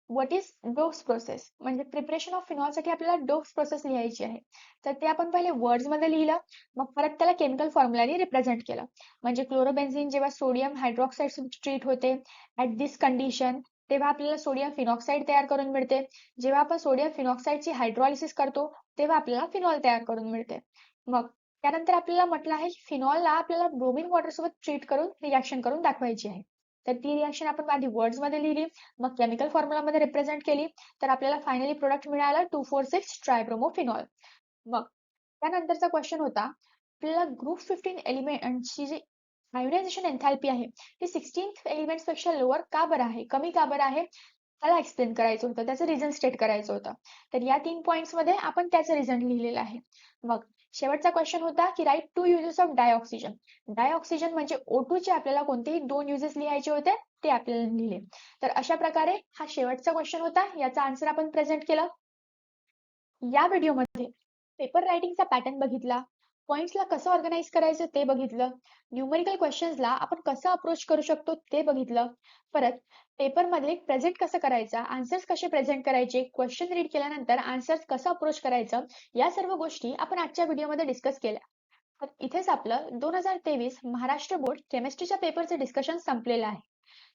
S1: व्हॉट इज डोस प्रोसेस, म्हणजे प्रिपरेशन ऑफ फिनॉल साठी आपल्याला डोस प्रोसेस लिहायची आहे. तर ते आपण पहिले वर्ड्स मध्ये लिहिलं, मग परत त्याला केमिकल फॉर्म्युलाने रिप्रेझेंट केलं. म्हणजे क्लोरोबेन्झिन जेव्हा सोडियम हायड्रॉक्साईड ट्रीट होते ऍट दिस कंडिशन, तेव्हा आपल्याला सोडियम फिनॉक्साईड तयार करून मिळते. जेव्हा आपण सोडियम फिनॉक्साईडची हायड्रॉलिसिस करतो तेव्हा आपल्याला फिनॉल तयार करून मिळते. मग त्यानंतर आपल्याला म्हटलं आहे फिनॉलला आपल्याला ब्रोमीन वॉटर सोबत ट्रीट करून रिॲक्शन करून दाखवायची आहे. तर ती रिॲक्शन आपण आधी वर्ड्स मध्ये लिहिली, मग केमिकल फॉर्म्युला मध्ये रिप्रेझेंट केली. तर आपल्याला फायनली प्रोडक्ट मिळालं 2,4,6 ट्रायब्रोमोफिनॉल. मग त्यानंतरचा क्वेश्चन होता आपल्याला ग्रुप 15 एलिमेंटची जी आयोनायझेशन एन्थॅल्पी आहे ती 16th एलिमेंट्स पेक्षा लोअर का बरं आहे, कमी का बरं आहे, त्याला एक्सप्लेन करायचं होतं, त्याचं रिझन स्टेट करायचं होतं. तर या 3 पॉइंट्स मध्ये आपण त्याचं रिझन लिहिलेलं आहे. मग शेवटचा क्वेश्चन होता की राईट 2 युजेस ऑफ डायऑक्सिजन. डायऑक्सिजन म्हणजे O2 चे आपल्याला कोणतेही 2 युजेस लिहायचे होते ते आपल्याला लिहिले. तर अशा प्रकारे हा शेवटचा क्वेश्चन होता, याचा आन्सर आपण प्रेझेंट केला. या व्हिडिओमध्ये पेपर रायटिंगचा पॅटर्न बघितला, पॉइंट्सला कसं ऑर्गनाइज करायचं ते बघितलं, न्यूमेरिकल क्वेश्चन्सला आपण कसं अप्रोच करू शकतो ते बघितलं, परत पेपरमध्ये प्रेझेंट कसं करायचं, आन्सर्स कसे प्रेझेंट करायचे, क्वेश्चन रीड केल्यानंतर आन्सर्स कसं अप्रोच करायचं, या सर्व गोष्टी आपण आजच्या व्हिडिओमध्ये डिस्कस केल्या. तर इथेच आपलं 2023 महाराष्ट्र बोर्ड केमिस्ट्रीच्या पेपरचं डिस्कशन संपलेलं आहे.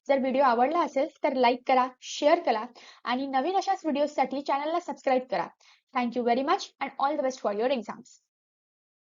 S1: जर व्हिडिओ आवडला असेल तर लाईक करा, शेअर करा आणि नवीन अशाच व्हिडिओसाठी चॅनलला सबस्क्राईब करा. Thank you very much and all the best for your exams.